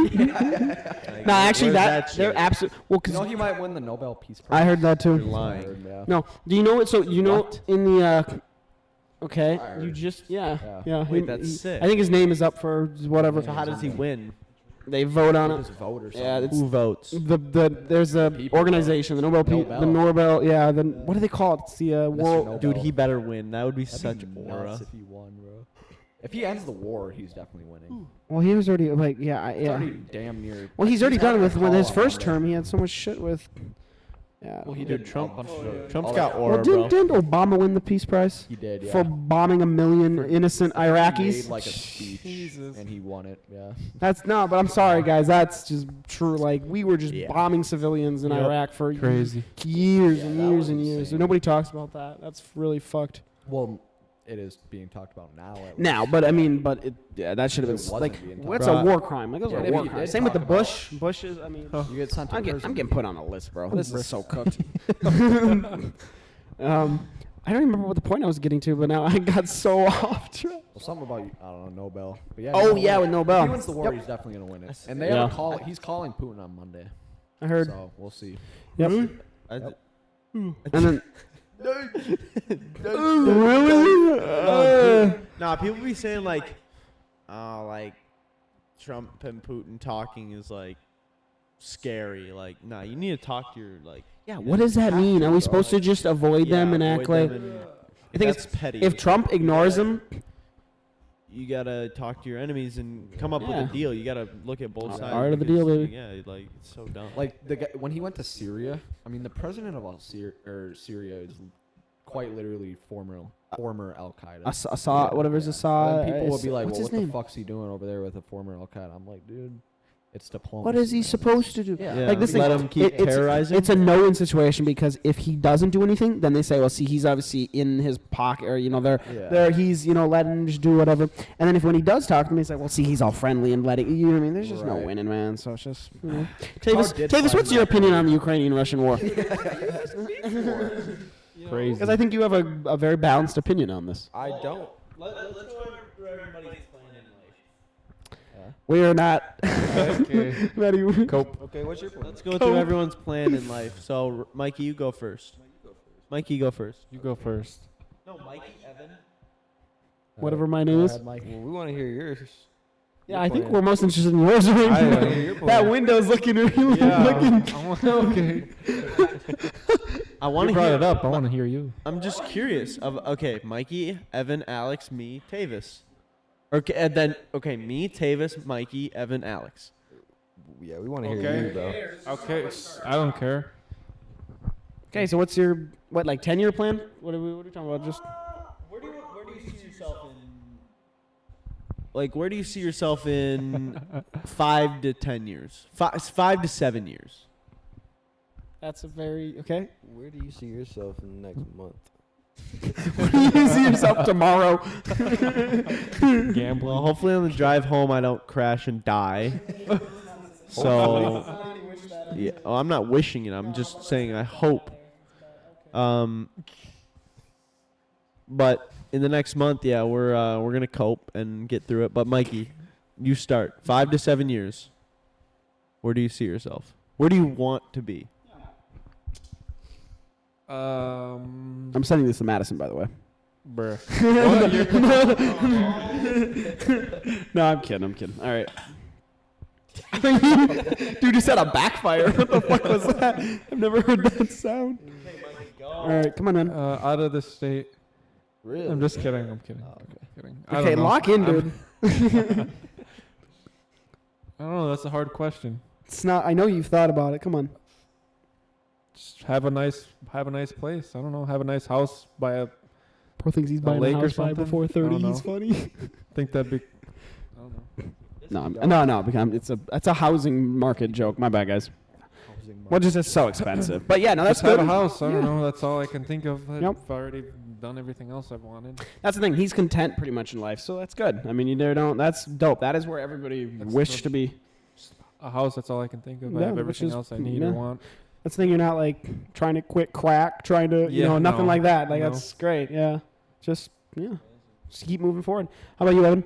No, actually, Where's that they're shit? absolute. Well, You know cause he might win the Nobel Peace Prize. I heard that You're too. lying. Yeah. No, do you know what? So you know What? in the. Okay, I you heard. just Yeah. Wait, that's sick. I think his name is up for whatever. So how does he win? They vote on it. Just vote or something. Yeah, it's Who votes? there's a People. organization, the Nobel, Nobel. the Nobel, yeah. The what do they call it? It's the Mr. world. Nobel. Dude, he better win. That would be That'd such be aura. nuts if he won, bro. If he ends the war, he's definitely winning. Well, he was already like, yeah, It's yeah. already damn near. Well, he's already done it with having a his call first on term. He had so much shit with. Yeah. Well, he Dude, did Trump. a bunch of- Trump's all got that- aura, Well, bro. didn't Obama win the Peace Prize He did, yeah. for bombing 1 million innocent He made Iraqis? like a speech, Jesus. and he won it. Yeah. That's no, but I'm sorry, guys. That's just true. Like we were just Yeah. bombing civilians in Yep. Iraq for Crazy. years Yeah, and that years was and years. insane. Nobody talks about that. That's really fucked. Well, it is being talked about now. at Now, least. but I mean, but that should have It been wasn't like being what's talked a war crime? Like those Yeah, are if war you crimes. did Same with the talk about- Bushes. I mean, you get sent to I'm prison. getting put on a list, bro. This is so cooked. I don't remember what the point I was getting to, but now I got so off track. Well, something about I don't know, Nobel. But yeah. Oh, he's yeah, gonna with win. Nobel. If he wins the war, Yep. he's definitely gonna win it. And they Yeah. have a call. He's calling Putin on Monday. I heard. So we'll see. Yep. I- And then. really? Nah, people be saying like, oh, like Trump and Putin talking is like scary. Like, nah, you need to talk to your like. Yeah. What does that mean? Are we supposed to just avoid them and act like? I think that's it's petty. if Trump ignores them. You gotta talk to your enemies and come up with Yeah. a deal. You gotta look at both Yeah. sides. Art of the because, deal, baby. Yeah, like it's so dumb. Like the guy, when he went to Syria, I mean, the president of Syria is quite literally former Al Qaeda. Assad, whatever's Assad. People will be like, what's "Well, his what name? the fuck's he doing over there with a former Al Qaeda?" I'm like, dude, it's diplomacy. What is he man. supposed to do? Yeah. Like this let thing, him keep it's- terrorizing. It's a no-win situation because if he doesn't do anything, then they say, well, see, he's obviously in his pocket, or Yeah. he's letting him just do whatever. And then when he does talk to me, he's like, well, see, he's all friendly and letting you know what I mean. There's just no Right. winning, man. So it's just Tavis Tavis, what's your opinion on the Ukrainian-Russian war? Crazy. Because I think you have a very balanced opinion on this. I don't. Let's go through everybody's plan in life. We are not. Okay. Ready? Cope. Okay, what's your plan? Let's go through everyone's plan in life. So, Mikey, you go first. Mikey, go first. You go first. No, Mikey, Evan. Whatever my name is. Well, we want to hear yours. Yeah, I think we're most interested in yours right I now. wanna hear your That plan. window's looking really looking. Okay. I want You to brought hear it up. I want to hear you. I'm just curious. Okay, Mikey, Evan, Alex, me, Tavis. Okay, and then me, Tavis, Mikey, Evan, Alex. Yeah, we want to hear Okay. you, bro. Okay. I don't care. Okay, so what's your 10-year plan? What are we talking about? Just Where do you see yourself in? Like, where do you see yourself in 5 to 10 years? 5 to 7 years. that's a very okay. Where do you see yourself in the next month? Where do you see yourself tomorrow? Gambling. Well, hopefully on the drive home I don't crash and die. So, yeah. Oh, I'm not wishing it. I'm just saying I hope. But in the next month, yeah, we're gonna cope and get through it. But Mikey, you start 5 to 7 years. Where do you see yourself? Where do you want to be? I'm sending this to Madison, by the way. Bruh. No, I'm kidding. All right. Dude, you said a backfire. What the fuck was that? I've never heard that sound. All right, come on, man. Out of the state. Really? I'm just kidding. I'm kidding. Oh, okay. Kidding. I Okay, don't know. lock in, dude. I don't know. That's a hard question. It's not. I know you've thought about it. Come on. Just have a nice place. I don't know. Have a nice house by a. Poor things he's A buying a lake or house by something? before I 30. don't He's know. funny. Think that'd be. I don't know. No, because it's a housing market joke. My bad, guys. Well, just it's so expensive. But yeah, no, that's Just have good. a house. I don't Yeah. know. That's all I can think of. I've Yep. already done everything else I've wanted. That's the thing. He's content pretty much in life, so that's good. I mean, that's dope. That is where everybody That's wish dope. to be. A house. That's all I can think of. I Yeah, have which everything is- else I need yeah. or want. That's the thing. You're not like trying to quit crack, trying to, Yeah, nothing no, like that. Like no. that's great. Yeah, just keep moving forward. How about you, Evan?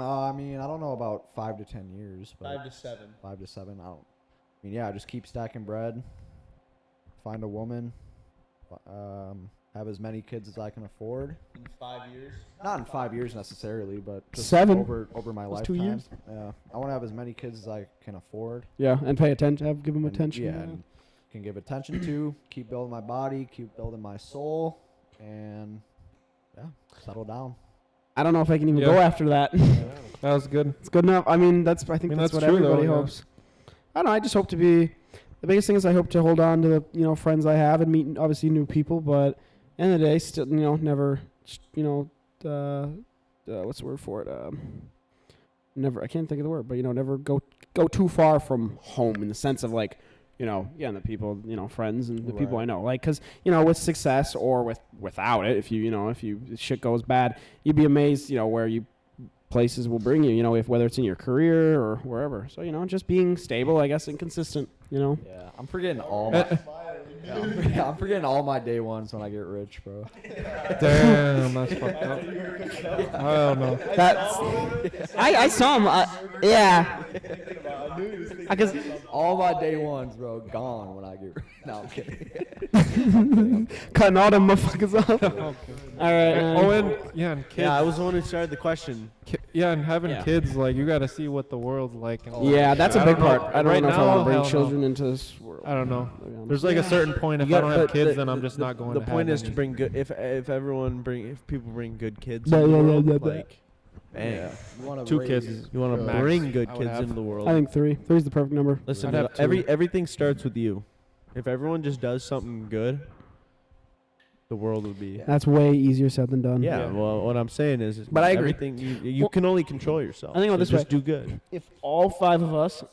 I mean, I don't know about 5 to 10 years, but 5 to 7. 5 to 7. I mean, yeah, just keep stacking bread. Find a woman. Have as many kids as I can afford. In 5 years. Not in 5 years necessarily, but just 7. over my That's 2 lifetime. years. Yeah, I want to have as many kids as I can afford. Yeah, and pay attention. Give them And, attention. Yeah, and can give attention to. Keep building my body. Keep building my soul, and yeah, settle down. I don't know if I can even Yeah. go after that. That was good. It's good enough. I mean, I think mean, that's that's what true, though, everybody yeah. hopes. I don't know. I just hope to be. The biggest thing is I hope to hold on to the friends I have and meet obviously new people, but at the end of the day, still never what's the word for it? Never. I can't think of the word, but never go too far from home in the sense of like. And the people, friends and the people I know, like, because with success or without it, if shit goes bad, you'd be amazed, where places will bring you, if whether it's in your career or wherever. So just being stable, I guess, and consistent. Yeah, I'm forgetting all my. I'm forgetting all my day ones when I get rich, bro. Damn, that's fucked up. I don't know. That's I saw him. Yeah. Because All my day ones, bro, gone when I get rich. No, I'm kidding. cutting all them motherfuckers off. All right. Oh, and kids. Yeah, I was the one who started the question. And having kids, like, you got to see what the world's like. And Yeah, that's a I big don't know. part. I don't Right know if I now, want to bring hell no. children into this world. I don't know. to be honest. There's like a certain point. If You I got- don't have but kids, the- then I'm just not going The to point have is to any. bring good. If people bring good kids Yeah, into the yeah, world, yeah, yeah. like, bang. You wanna 2 raise- kids. You want to Max, bring good I would kids have. into the world. I think 3. 3 is the perfect number. Listen, I'd have 2. everything starts with you. If everyone just does something good, the world would be. That's way easier said than done. Yeah, well, what I'm saying is, But I agree. everything you can only control yourself. I think about so this just way. do good. If all 5 of us,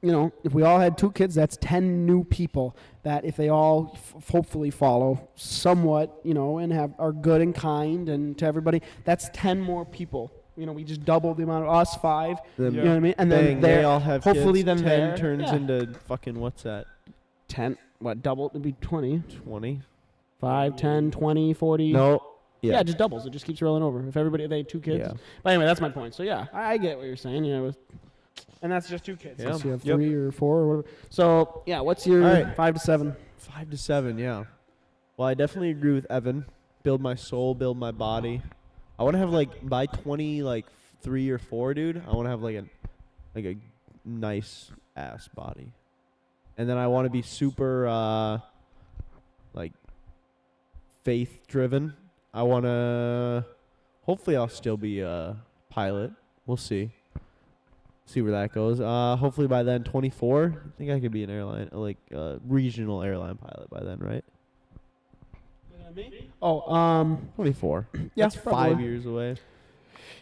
if we all had 2 kids, that's 10 new people that if they all hopefully follow somewhat, and are good and kind and to everybody, that's 10 more people. We just double the amount of us 5. Then You know what I mean? And bang, then they all have hopefully kids. then 10 there- turns yeah. into fucking what's that? 10, double, it'd be 20. 20? 5, 10, 20, 40. No. Yeah, it just doubles. It just keeps rolling over. If they had 2 kids. Yeah. But anyway, that's my point. So yeah, I get what you're saying. And that's just 2 kids. Yeah. So you have Yep. 3 or 4 or whatever. So yeah, what's your All right. 5 to 7? 5 to 7, yeah. Well, I definitely agree with Evan. Build my soul, build my body. I want to have by 3 or 4, dude. I want to have a nice ass body, and then I want to be super faith driven. I want to. Hopefully, I'll still be a pilot. We'll see. See where that goes. Hopefully by then, 24. I think I could be an airline, regional airline pilot by then, right? Oh, 24. yeah, That's probably. 5 years away.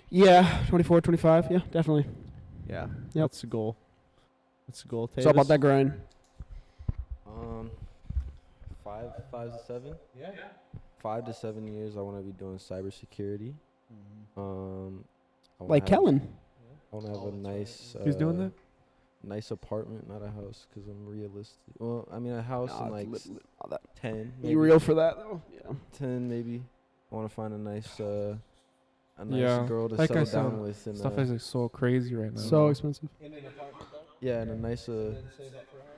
Yeah, 24, 25. Yeah, definitely. Yeah. Yep. That's the goal. That's the goal. It's all about Tavis? that grind. 5 to 7. Yeah. 5 to 7 years. I want to be doing cybersecurity. I wanna Like have- Kellen. I want to have a nice. Who's doing that? Nice apartment, not a house, because I'm realistic. Well, I mean a house in Nah, like all that. 10. You real for that though? Yeah. 10 maybe. I want to find a nice Yeah, girl to like I settle down said, with. And, Stuff is like, so crazy right now. So expensive. yeah, and a nice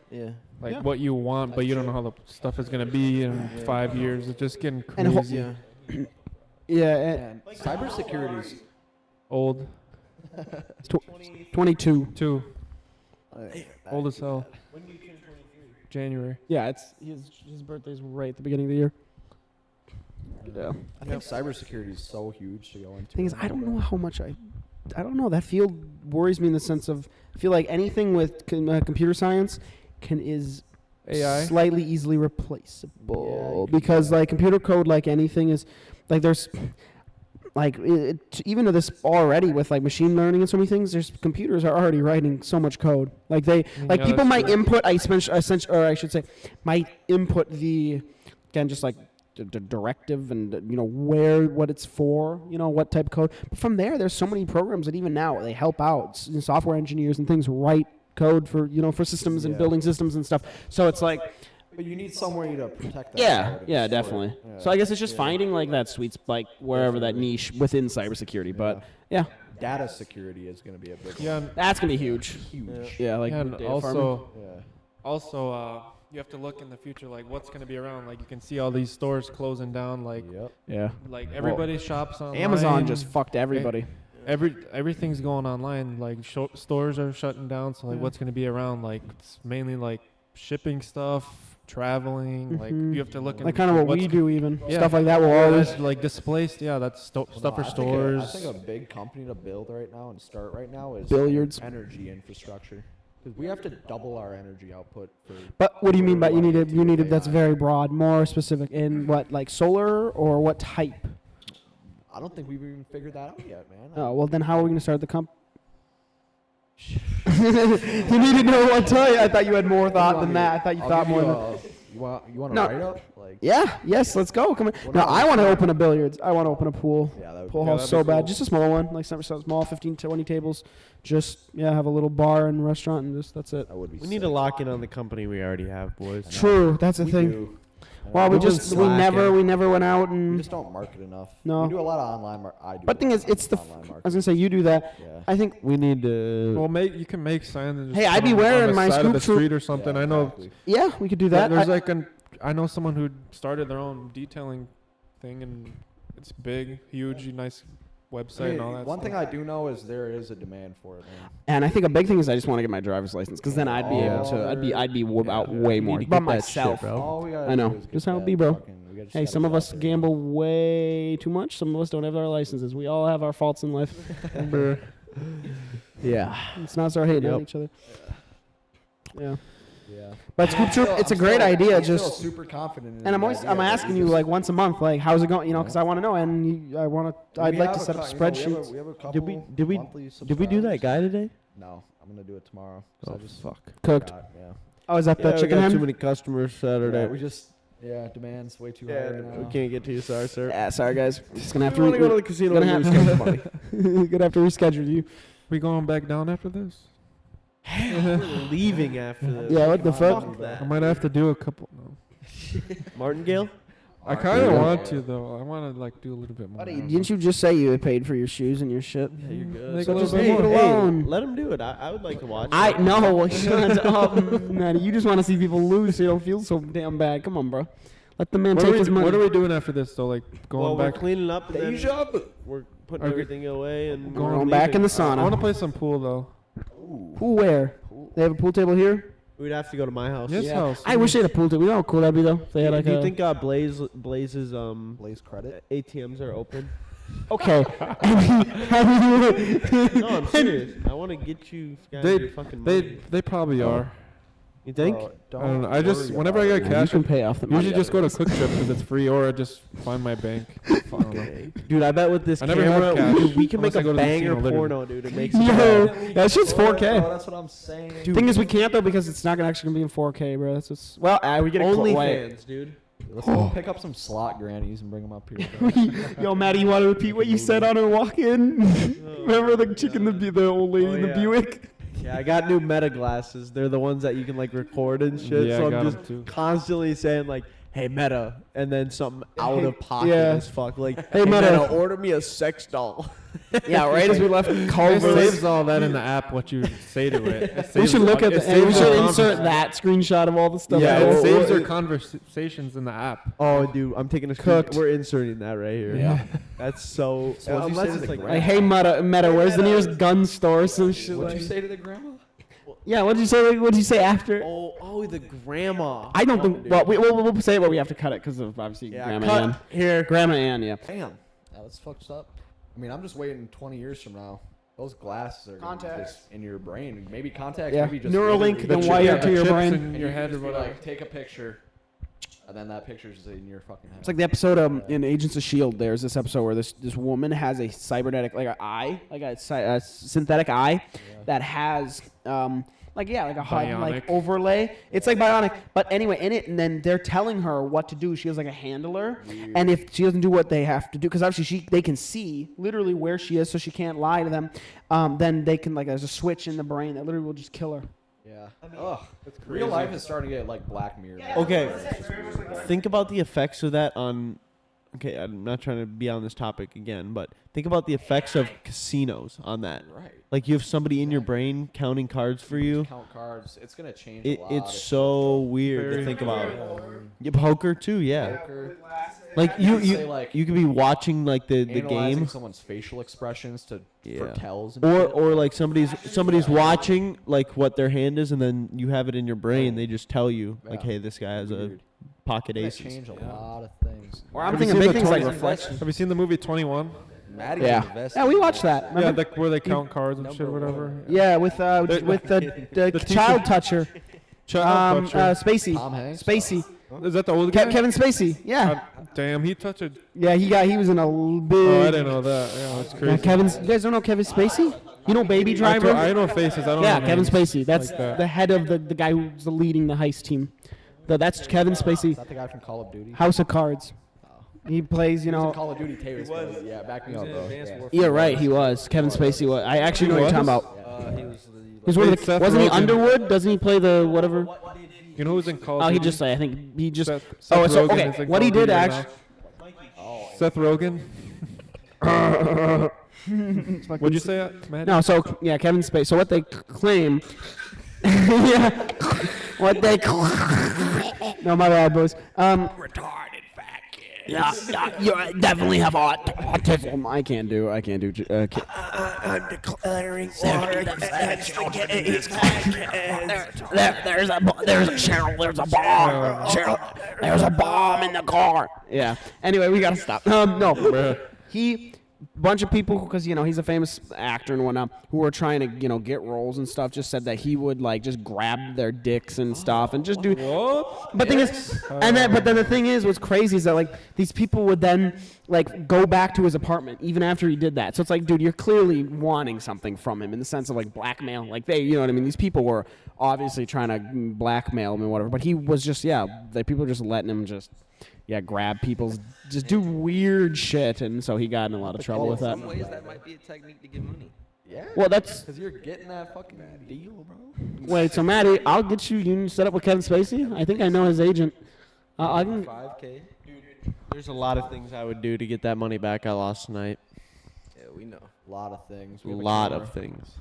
yeah. like Yeah. what you want, but you don't know how the stuff is gonna be in 5 years. It's just getting And crazy. Yeah. Yeah, And cybersecurity is Old 22. too. Old as hell. January. Yeah, his birthday's right at the beginning of the year. Yeah. I think cybersecurity is so huge to go into. Thing is, I don't know how much I don't know. That field worries me in the sense of I feel like anything with computer science is AI. slightly easily replaceable Yeah, because like computer code, like anything, is like there's like even to this already with like machine learning and so many things. There's computers are already writing so much code. Like they like Yeah, people that's might true. input or I should say might input the again just like the directive and what it's for, what type of code. But from there's so many programs that even now they help out software engineers and things write code for for systems and building systems and stuff. So it's like But you need somewhere to protect that. yeah, code and yeah, store it. definitely. Yeah. So I guess it's just finding like that sweet like wherever that niche within cybersecurity. But yeah, Data security is going to be a big one. Yeah, and, that's gonna be huge. Huge. Yeah, like yeah, and data farming. also, you have to look in the future, like what's gonna be around. Like you can see all these stores closing down. Like Yep. Yeah, like everybody shops online. Amazon just fucked everybody. Everything's going online. Like stores are shutting down. So like, Yeah. what's gonna be around? Like it's mainly like shipping stuff, traveling. Like you have to look like into kind of what what's- we do, even Yeah. stuff like that. Will Yeah, always. that's, like displaced. Yeah, that's stuff for I stores. think a big company to build right now and start right now is Billiards. energy infrastructure. Because we have to double our energy output for. But what do you mean by for you need what it? You need it. AI. That's very broad. More specific in what, like solar or what type? I don't think we've even figured that out yet, man. Oh well, then how are we going to start the comp? You need to know what to tell you. I thought you had more thought than that. I thought you I'll thought give more you than. You want to No. write up? Like, Yeah. Yes. Let's go. Come on. No, I want to open a billiards. I want to open a pool. yeah, that would Pool be hall that'd so be bad. cool. Just a small one, like some small 15 to 20 tables. Just have a little bar and restaurant and just that's it. That would be. We need to lock in on the company we already have, boys. True. That's the We thing. do. Well, we We've been just slacking. we never went out We and. just don't market enough. No. We do a lot of online. I do. But a thing lot is, of it's the. online I was marketing. gonna say you do that. Yeah. I think. We need to. Well, you can make signs and just Hey, put I'd be them wearing on the my side of the Scoop Troop- street or something. Yeah, I know. exactly. Yeah, we could do that. There's I know someone who started their own detailing thing, and it's big, huge, nice website and all that. One stuff. thing I do know is there is a demand for it, man. and I think a big thing is I just want to get my driver's license because then I'd be able to. I'd be out way more. need to By get that shit, myself. bro. All we gotta I know. do is get Just how it that be, bro. we just Hey, gotta some get of out us there. gamble way too much. Some of us don't have our licenses. We all have our faults in life. Yeah. Let's not start hating on Yep. each other. Yeah. Yeah. But Scoop Troop, it's a great idea. I'm still Just super confident. In and I'm the always idea, I'm but asking we you just- like once a month, like how's it going? You know, because I want to know, and I want to. I'd we like have to a set up cou- you know, spreadsheets. we have a couple Did we monthly did we do that subscribers. guy today? No, I'm gonna do it tomorrow. 'cause I just fuck. Cooked. forgot, yeah. Oh, is that the Yeah, we chicken got hen? too many customers Saturday. Yeah, we just demands way too high right now. we can't get to you, sorry, sir. Yeah, sorry guys. Just gonna have We to. want to go to the casino gonna and have- lose some money. Gonna have to reschedule you. We going back down after this? We're leaving after this. Yeah, what the fuck? Fuck I that. might have to do a couple. No. Martingale? I kind of want to though. I want to like do a little bit more. Buddy, didn't you just say you had paid for your shoes and your shit? Yeah, you're good. Like So a little just bit leave it more. alone. Let him do it. I would like to watch. I it. no, shut up, Matty. You just want to see people lose, so you don't feel so damn bad. Come on, bro. Let the man What take are, his we, money. what are we doing after this though? Like going Well, we're back? cleaning up. And then Deja. we're putting Okay. everything away and Going we're back in the leaving. sauna. I want to play some pool though. Pool where? They have a pool table here. We'd have to go to my house. His house. I wish they had a pool table. You know how cool that'd be though. If they had like do you a. think Blaze's Blaze credit. ATMs are open? Okay. No, I'm serious. I want to get you guys They- your fucking money. They probably are. You think? I don't know. I just whenever I get You cash, can pay off the money. usually just go to Quick Trip because it's free, or I just find my bank. I don't know. Dude, I bet with this I never have camera, cash, we can make unless I a go to the banger casino, literally. porno, dude. It makes Yo, that shit's 4K. Oh, that's what I'm saying. Thing is, we can't though because it's not gonna actually gonna be in 4K, bro. That's what's well, we get a only wait. fans, dude. Let's go pick up some slot grannies and bring them up here. bro. Yo, Maddie, you want to repeat what you said on her walk-in? Remember the chick in the old lady Oh, in the yeah. Buick? Yeah, I got new Meta glasses. They're the ones that you can like record and shit. Yeah, so I I'm got just 'em, too. constantly saying like, "Hey Meta," and then something out Hey, of pocket yeah. as fuck. Like, Hey, Meta." order me a sex doll." Yeah, right as we left It Culver's. saves all that in the app. What you say to it. It We saves should look it at the. saves We our should insert convers- that screenshot of all the stuff. Yeah, that it goes- saves their conversations in the app. Oh, dude, I'm taking a Cooked. We're inserting that right here. Yeah. That's so. So what'd you unless say to it's the like, grandma? Like, hey, Meta, where's the nearest gun store? or Some shit. What'd Like. you say to the grandma? Yeah, what'd you say? What'd you say after? oh, the grandma. I don't think. dude. Well, we'll say it, but we have to cut it because of obviously Yeah, Grandma cut Ann. here. Grandma Ann, yeah. Damn. Yeah, that's fucked up. I mean, I'm just waiting 20 years from now. Those glasses are gonna be Contacts. just in your brain. Maybe contacts. Yeah. Maybe just Neuralink, literally- then The wire chip- it to your chips brain. in your you head or just be whatever. like, take a picture, and then that picture's in your fucking head. It's like the episode in Agents of Shield. There's this episode where this woman has a cybernetic, like an eye, like a synthetic eye, that has like a HUD Bionic. like overlay. It's like bionic, but anyway, in it, and then they're telling her what to do. She has like a handler, and if she doesn't do what they have to do, because obviously they can see literally where she is, so she can't lie to them. Then they can there's a switch in the brain that literally will just kill her. Yeah. Ugh. Real life is starting to get like Black Mirror. Okay, think about the effects of that on. Okay, I'm not trying to be on this topic again, but think about the effects of casinos on that. Right. Like you have somebody in your brain counting cards for you. Count cards. It's gonna change It, a lot. it's so weird to think about. Yeah, poker too, yeah. Poker. Like Say, like, you could be watching like the analyzing game, someone's facial expressions for tells and or shit. or like somebody's watching like what their hand is, and then you have it in your brain. They just tell you like, Yeah. hey, this guy has a Weird. pocket That aces. change a lot of things. Or I'm Have you thinking seen big the things like 20 reflection. Have you seen the movie 21? Maddie's Yeah. invested. Yeah, we watched that. Yeah, Remember? where they count cards and shit, whatever. Yeah, with the teacher- child toucher. Child toucher. Spacey. Tom Hanks? Spacey. Is that the old guy? Kevin Spacey. Yeah. Damn, he touched it. Yeah, he was in a big. Oh, I didn't know that. Yeah, that's crazy. Yeah, you guys don't know Kevin Spacey? You know Baby I Driver? know faces. I don't Yeah, know Kevin names. Spacey. That's Like that. the head of the guy who's leading the heist team. That's Kevin Spacey. Is that the guy from Call of Duty? House of Cards. He plays, He was in know. Call of Duty Tavis. but Yeah, back me up, bro. Advanced Yeah. Warfare. Yeah, right. He was. Kevin Spacey was. I actually know what you're talking about. He was the. He's one of Wait, the. Seth Wasn't he Rogen. Underwood? Doesn't he play the whatever? You know who's in Call of Oh, he Duty? just. I think he just. Seth Oh, so Rogen okay. is in What he Call of did Duty right actually. now. Seth Rogen. What'd you say, Matt? No, so yeah, Kevin Spacey. So what they claim. Yeah. What they. No, my bad, boys. Retarded fat kid. Yeah, you definitely have autism. I can't do. I'm declaring war against the gays. There's a Cheryl. There's a bomb. Cheryl. There's a bomb in the car. Yeah. Anyway, we gotta stop. No. Bunch of people, because he's a famous actor and whatnot, who were trying to get roles and stuff, just said that he would like just grab their dicks and stuff and just do. What? But thing is, but then the thing is, what's crazy is that like these people would then like go back to his apartment even after he did that. So it's like, dude, you're clearly wanting something from him in the sense of like blackmail. Like you know what I mean? These people were obviously trying to blackmail him and whatever. But he was just people were just letting him just. Yeah, grab people's, just do weird shit, and so he got in a lot of trouble with that. In some ways, that might be a technique to get money. Yeah. Well, that's. Because you're getting that fucking deal, bro. Wait, so Maddie, I'll get you. You can set up with Kevin Spacey. I think I know his agent. I can. 5K. There's a lot of things I would do to get that money back I lost tonight. Yeah, we know. A lot of things. A We have lot camera. of things.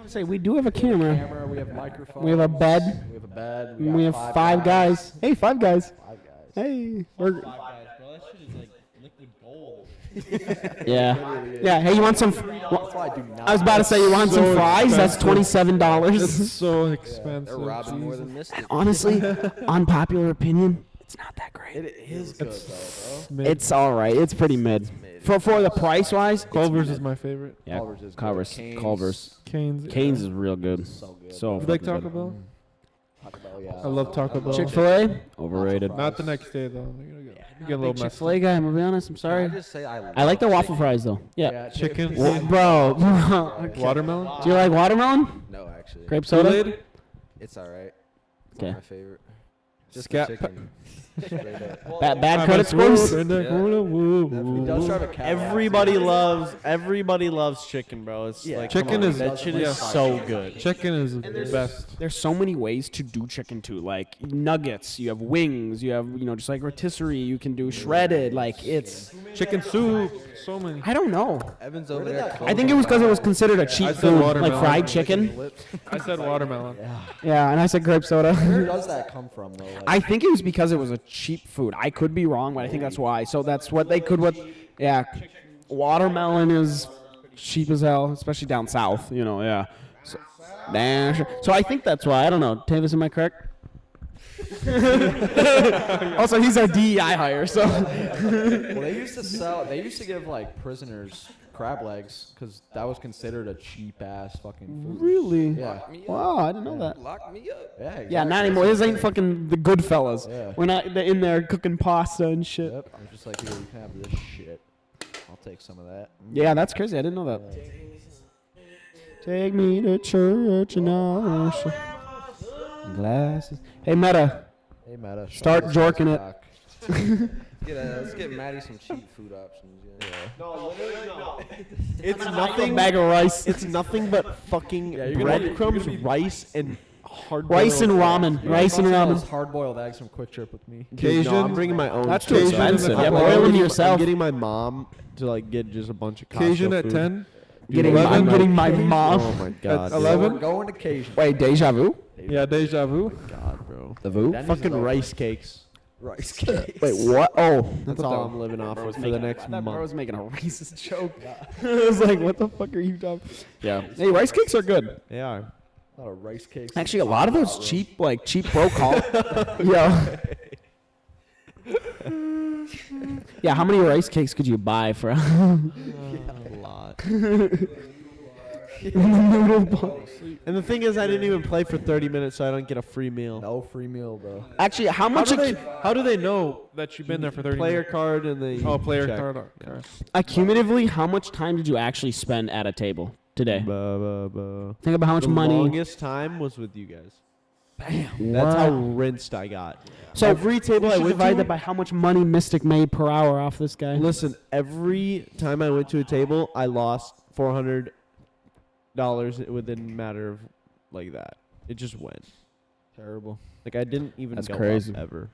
Say we do have a camera. Camera. We have microphones. We have a bed. We have a bed. We got have five guys. Hey, 5 guys. 5 guys. Hey. Liquid gold. Yeah. Hey, you want some? I do not. I was about to say, you want some So fries? That's expensive. $27. It's so expensive. They're robbing more than Mystic. Honestly, unpopular opinion, it's not that great. It is good though, bro. Mid. It's all right. It's pretty mid. For the price wise, Culver's is my favorite. yeah, Culver's is good. Culver's. Cane's. Culver's. Cane's. Cane's is real good. So good. So You like fucking Taco good. Bell? Taco Bell, yeah. I love Taco Bell. Chick-fil-A, overrated. Not the next day though. You get a little messy. Chick-fil-A guy. I'm gonna be honest. I'm I sorry. just say I like the waffle fries though. Yeah. Chicken. Bro. Okay. Watermelon. Do you like watermelon? No, actually. Grape soda? Kool-Aid? It's alright. It's Okay. not my favorite. Just Scat the chicken. Straight up. Bad credit scores? He does try to Everybody loves chicken, bro. It's Yeah. like Chicken come on, is- that shit yeah. is so good. Chicken is the best. There's so many ways to do chicken too. Like nuggets, you have wings, you have just like rotisserie. You can do shredded. Like it's. Chicken soup. So many. I don't know. Evan's over there. I think it was because it was considered a cheap I said food, like watermelon. fried chicken. I said watermelon. Yeah, and I said grape soda. Where does that come from though? Like, I think it was because it was a cheap food. I could be wrong, but I think that's why. So that's what they could. Yeah, watermelon is cheap as hell, especially down south. Yeah. So, so I think that's why. I don't know. Tavis, am I correct? Also, he's our DEI hire, so. well, they used to give like prisoners crab legs because that was considered a cheap ass fucking food. Really? Yeah. Wow, I didn't know that. Lock me up. Yeah. Exactly. Yeah, not anymore. This ain't fucking the Goodfellas. Yeah. We're not in there cooking pasta and shit. Yep. I'm just like, here, you can have this shit. I'll take some of that. Yeah, that's crazy. I didn't know that. Take me to church and I'll worship. Glasses. Hey, Meta. Hey, Meta. Start jorking it. Let's get Maddie some cheap food options. It's A nothing. bag of rice. It's nothing but fucking you're gonna be- breadcrumbs, you're gonna be- rice, and hard. Rice and ramen. Rice and ramen. Hard-boiled eggs from Quick Trip with me. Dude, no, I'm Cajun. bringing my own. That's too shit. Cajun in the expensive. Yeah, couple boil them hours. yourself. I'm getting my mom to like get just a bunch of Costco Cajun at food. 10. I'm 11? getting my mom. Oh my god. At 11? We're going to Cajun. Wait, deja vu? Yeah, deja vu. God, bro. The vu? Denny's Fucking is over. rice cakes. Rice cakes. Wait, what? Oh, That's all I'm living off of for the next I thought bro month. was making a racist joke. I was like, what the fuck are you talking? Yeah. Hey, rice cakes are good. They are. A lot of rice cakes. Actually, a lot of those cheap bro call. Yeah. Yeah. How many rice cakes could you buy for? A lot. Noodle bowl. And the thing is, I didn't even play for 30 minutes, so I don't get a free meal. No free meal, bro. Actually, how much How do they know that you've been there for 30 Player minutes? card and they. Player check. card. Okay. accumulatively? How much time did you actually spend at a table today? Think about how much The money. longest time was with you guys. Damn. That's how rinsed I got. So every table I went divide to. that by how much money Mystic made per hour off this guy. Listen, every time I went to a table, I lost $400 within a matter of like that. It just went. Terrible. Like I didn't even That's go crazy. up ever.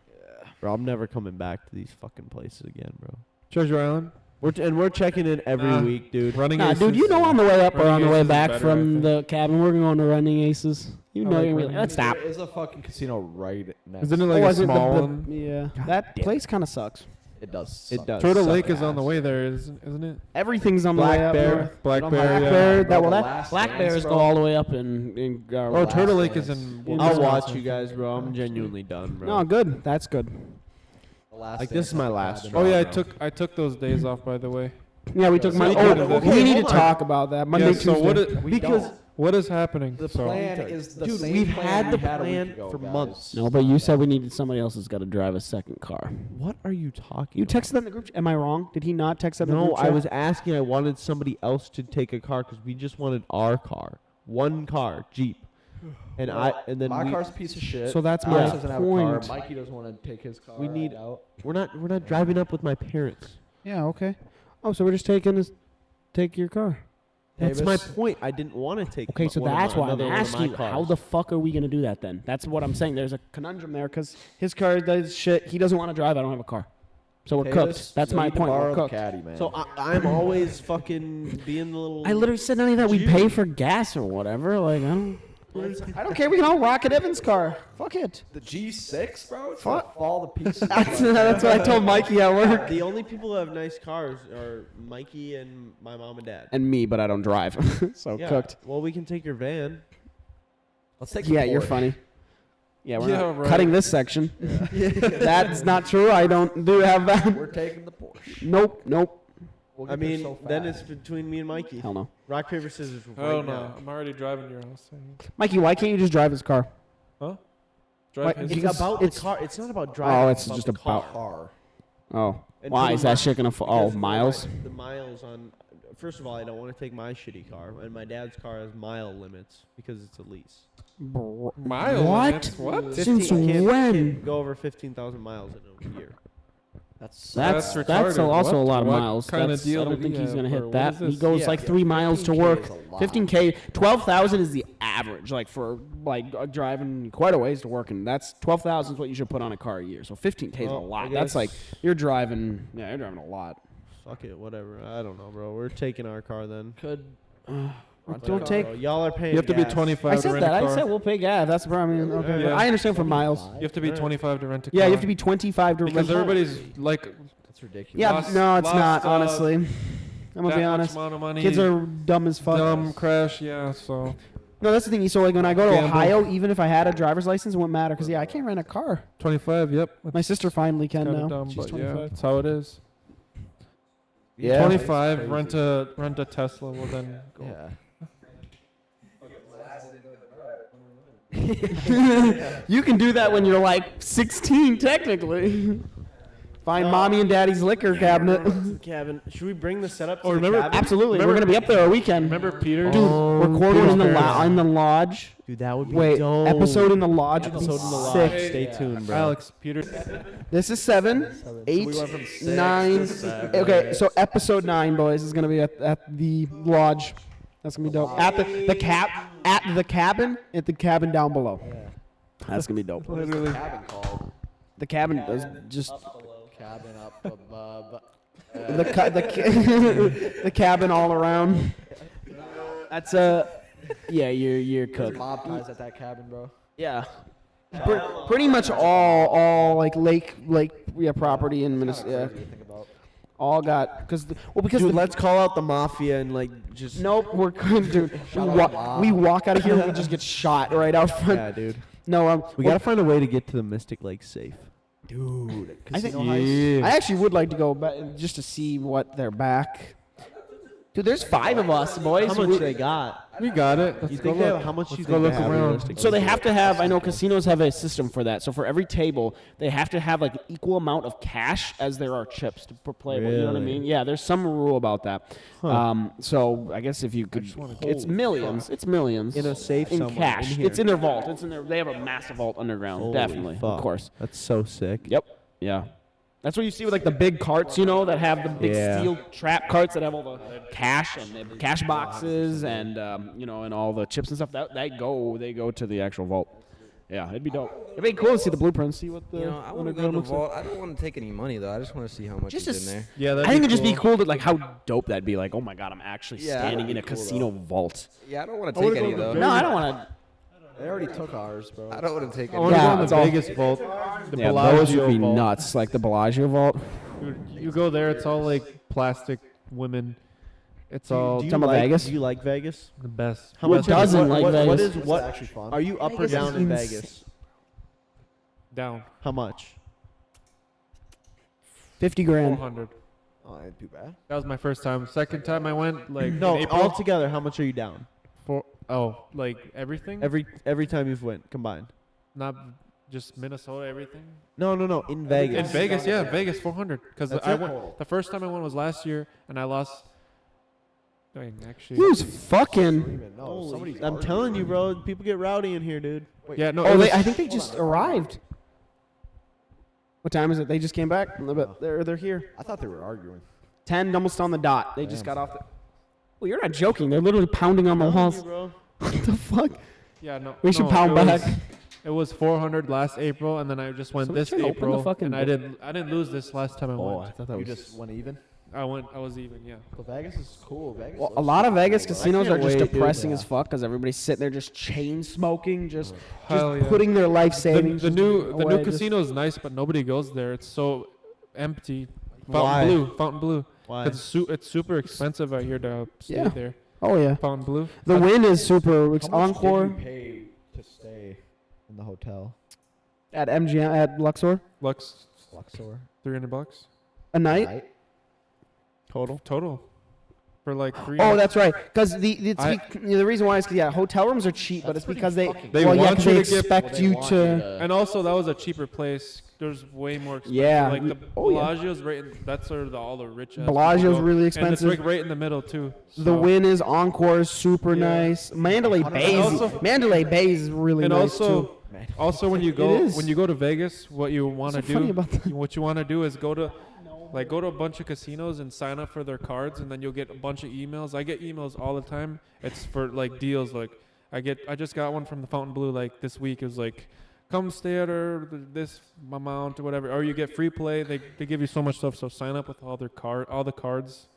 Bro, I'm never coming back to these fucking places again, bro. Treasure Island. We're checking in every week, dude. Running Nah, Aces. dude, you know on the way up or Running on the way Aces is back better, I from think. the cabin, we're going to Running Aces. You know, like you're gonna be Running like, let's stop. There is a fucking casino right next. Isn't it Oh, like a was it small the- one? Yeah. That place kind of sucks. It does. It suck. does. Turtle suck Lake is on the ass. way there, isn't it? Everything's on the Black way up. Bear. north. Black Black Bear. Black Yeah. Bear, Bro, the that last Black dance, Bears bro. go all the way up in Oh, Last Turtle Lake Dance. is in. I'll Wisconsin. watch you guys, bro. I'm genuinely done, bro. No, good. That's good. The last Like, dance this is my at the last cabin. straw. Oh yeah, bro. I took those days off, by the way. Yeah, we took So Monday. we gotta- Oh, okay, we need to hold on. talk about that. Monday, Yeah, Tuesday. so We Because don't. what is happening? The So plan is the Dude, same we've plan had we the had a week plan ago, for guys. months. No, but you said we needed somebody else who's got to drive a second car. What are you talking You about? texted that in the group chat. Am I wrong? Did he not text that in the No, group chat? I was asking. I wanted somebody else to take a car because we just wanted our car, one car, Jeep, and then My we, car's a piece of shit. So that's Alex my doesn't have a point. car. Mikey doesn't want to take his car. We need- out. we're not driving up with my parents. Yeah, okay. Oh, so we're just take your car. That's my Tavis. point. I didn't want to take. Okay, so one of that's my- why I'm another one of my asking you, how cars. the fuck are we going to do that then? That's what I'm saying. There's a conundrum there because his car does shit. He doesn't want to drive. I don't have a car. So we're Tavis, cooked. That's you my need to point. borrow We're the cooked. caddy, man. So I'm always fucking being the little. I literally said none of that. We Jeep. pay for gas or whatever. Like, I don't care. We can all rocket Evan's car. Fuck it. the G6, bro. It's Fuck. gonna fall to pieces. That's what I told Mikey at work. The only people who have nice cars are Mikey and my mom and dad. And me, but I don't drive. So Yeah. cooked. Well, we can take your van. Let's take. Yeah, the you're Porsche. funny. Yeah, we're Yeah, not right. cutting this section. That's not true. I don't do have that. We're taking the Porsche. Nope. We'll I get there mean, so then fast. it's between me and Mikey. Hell no. Rock paper scissors. Right Oh now. no, I'm already driving your house. Mikey, why can't you just drive his car? Huh? Why- Drive his. Because It's about it's- the car. It's not about driving. Oh, it's just the about- car. Oh. And Why for is the that mi- shit gonna fall? Oh, because miles? The miles on. First of all, I don't want to take my shitty car, and my dad's car has mile limits because it's a lease. Mile What? limits? What? Since can't when? go over 15,000 miles in a year. That's That's retarded. also a What? lot of What miles. kind of That's- deal I don't did think he he's have gonna for- hit what that. is He this? goes Yeah, like yeah, 3 miles to 15K work. is a lot. 15K, 12,000 is the average, like for driving quite a ways to work, and that's 12,000 is what you should put on a car a year. So 15K is a Well, I lot. That's guess- like you're driving a lot. Fuck it, whatever. I don't know, bro. We're taking our car then. could. Don't take. Bro, y'all are paying. You have to be gas. 25 I to said rent that. a I car. said we'll pay gas. That's the problem. Okay, Yeah. I understand for miles. You have to be 25 to rent a car. Yeah, you have to be 25 to because rent. everybody's like That's ridiculous. Yeah, lost- no, it's lost, not. Honestly, I'm gonna that be much honest. amount of money. Kids are dumb as fuck. dumb crash. Yeah, so No, that's the thing. So like when I go to Gamble. Ohio, even if I had a driver's license, it wouldn't matter because I can't rent a car. 25. Yep. My sister finally can Kind now. of dumb, She's but 25. yeah, that's how it is. Yeah. 25. Rent a Tesla. Well then. Go. Yeah. You can do that when you're like 16, technically. Find mommy and daddy's liquor cabinet. Cabin. Should we bring the setup? Oh, to the remember- cabin? Absolutely, Remember- we're gonna be up there a weekend. Remember Peter? Dude, record one in the in the lodge. Dude, that would be Wait, dope. episode in the lodge. would be Episode in the sick. lodge. Stay tuned, bro. Alex, Peter. This is 7, 8, we went from 6 9. to 7. Okay, so episode 9, boys, is gonna be at the lodge. That's gonna be dope. At the cabin down below. That's gonna be dope. What is the cabin called? The cabin does just Cabin up above. the cabin all around. That's yeah, you're There's cooked. mob ties at that cabin, bro. Yeah. Pretty much all like lake property in Minnesota. Crazy to think about. All got because Dude, let's call out the mafia and like just. nope, we're good, dude. We, Shout out Mom. we walk out of here, we just get shot right out front. Yeah, dude. No, We gotta find a way to get to the Mystic Lake safe. Dude, I think casino heist. I actually would like to go back just to see what they're back. Dude, there's 5 of us, boys. How much they got? We got it. Let's You go think they have, look. how much you Let's think go they look have around. realistically? So they have to have. I know casinos have a system for that. So for every table, they have to have like an equal amount of cash as there are chips to per playable. You know what I Really? mean? Yeah, there's some rule about that. So I guess if you could, it's millions. It's millions in a safe in somewhere, cash. in here. It's in their vault. It's in their. They have a massive vault underground. Holy Definitely, fuck. of course. That's so sick. Yep. Yeah. That's what you see with like the big carts, you know, that have the big Yeah. steel trap carts that have all the cash and the cash boxes and you know, and all the chips and stuff. They go to the actual vault. Yeah, it'd be dope. It'd be cool to see the blueprints, see what the You know, I want to go underground in the looks like. vault. I don't want to take any money though. I just want to see how much Just is to in there. Yeah, I think it'd just be cool to like how dope that'd be. Like, oh my god, I'm actually Yeah, standing that'd in a be cool, casino vault. Yeah, I don't want to I wanna take go any to though. the No, I don't want to. They already took ours, bro. I don't want to take I any. want to Yeah, go in it's the all- Vegas vault. The Yeah, those would Bellagio be vault. nuts. Like the Bellagio vault. Dude, you go there, it's all like plastic women. It's all Do you Talking about like Vegas? Do you like Vegas? the best. How Who much? doesn't like what Vegas? is It's what? actually fun. Are you up Vegas or down is in ins- Vegas? Down How much? 50 grand. 400. Oh, ain't too bad. That was my first time. Second time I went, like No, in April. all together. How much are you down? Like everything. Every time you've went combined. Not just Minnesota. Everything. No. In Vegas. In Vegas, yeah, Vegas 400. Because That's I it? went. The first time I went was last year, and I lost. Dang, actually. Who's fucking? Even know. Holy- Somebody's I'm arguing. telling you, bro. People get rowdy in here, dude. Yeah, no. Oh, it was- I think they just arrived. What time is it? They just came back. But they're here. I thought they were arguing. 10, almost on the dot. They just Damn. got off the. Well, you're not joking. They're literally pounding on the I'm telling walls. you, bro. What the fuck? Yeah, no. We should no, pound it back. was- It was 400 last April, and then I just went Somebody this try to open the April, fucking and I book. didn't lose this last time I Oh, I went. thought that You was. just went even. I was even, yeah. But Vegas is cool. Vegas. Well, a looks lot of cool, Vegas bro. casinos can't are just wait, dude. depressing Yeah. as fuck because everybody's sitting there just chain smoking, just Hell yeah. putting their life The, savings. the just new away, just- casino is nice, but nobody goes there. It's so empty. Why? Fountain Blue. Why? It's super expensive out here to stay Yeah. there. Oh yeah, Fountain Blue. the win is super. It's How much Encore did you pay to stay in the hotel? at MGM at Luxor Lux, Luxor. $300 a night. Right? total for like 3. Oh, that's right. Because I- the reason why is because hotel rooms are cheap, but it's because they They well, yeah, want 'cause you they to get- expect you to. And also, that was a cheaper place. There's way more expensive. Yeah. Like the Oh, yeah. Bellagio's right. That's where all the rich. ass Bellagio's people go. really And it's expensive. like right in the middle too. The so- win is Encore is super Yeah. nice. Mandalay Bay also- Mandalay Bay is really And nice also, too. also when you It go is. to Vegas, what you want to What's so funny do, about that? what you want to do is go to a bunch of casinos and sign up for their cards, and then you'll get a bunch of emails. I get emails all the time. It's for like deals. Like I just got one from the Fountain Blue like this week. It was like, come stay at this amount or whatever, or you get free play. They give you so much stuff. So sign up with all the cards,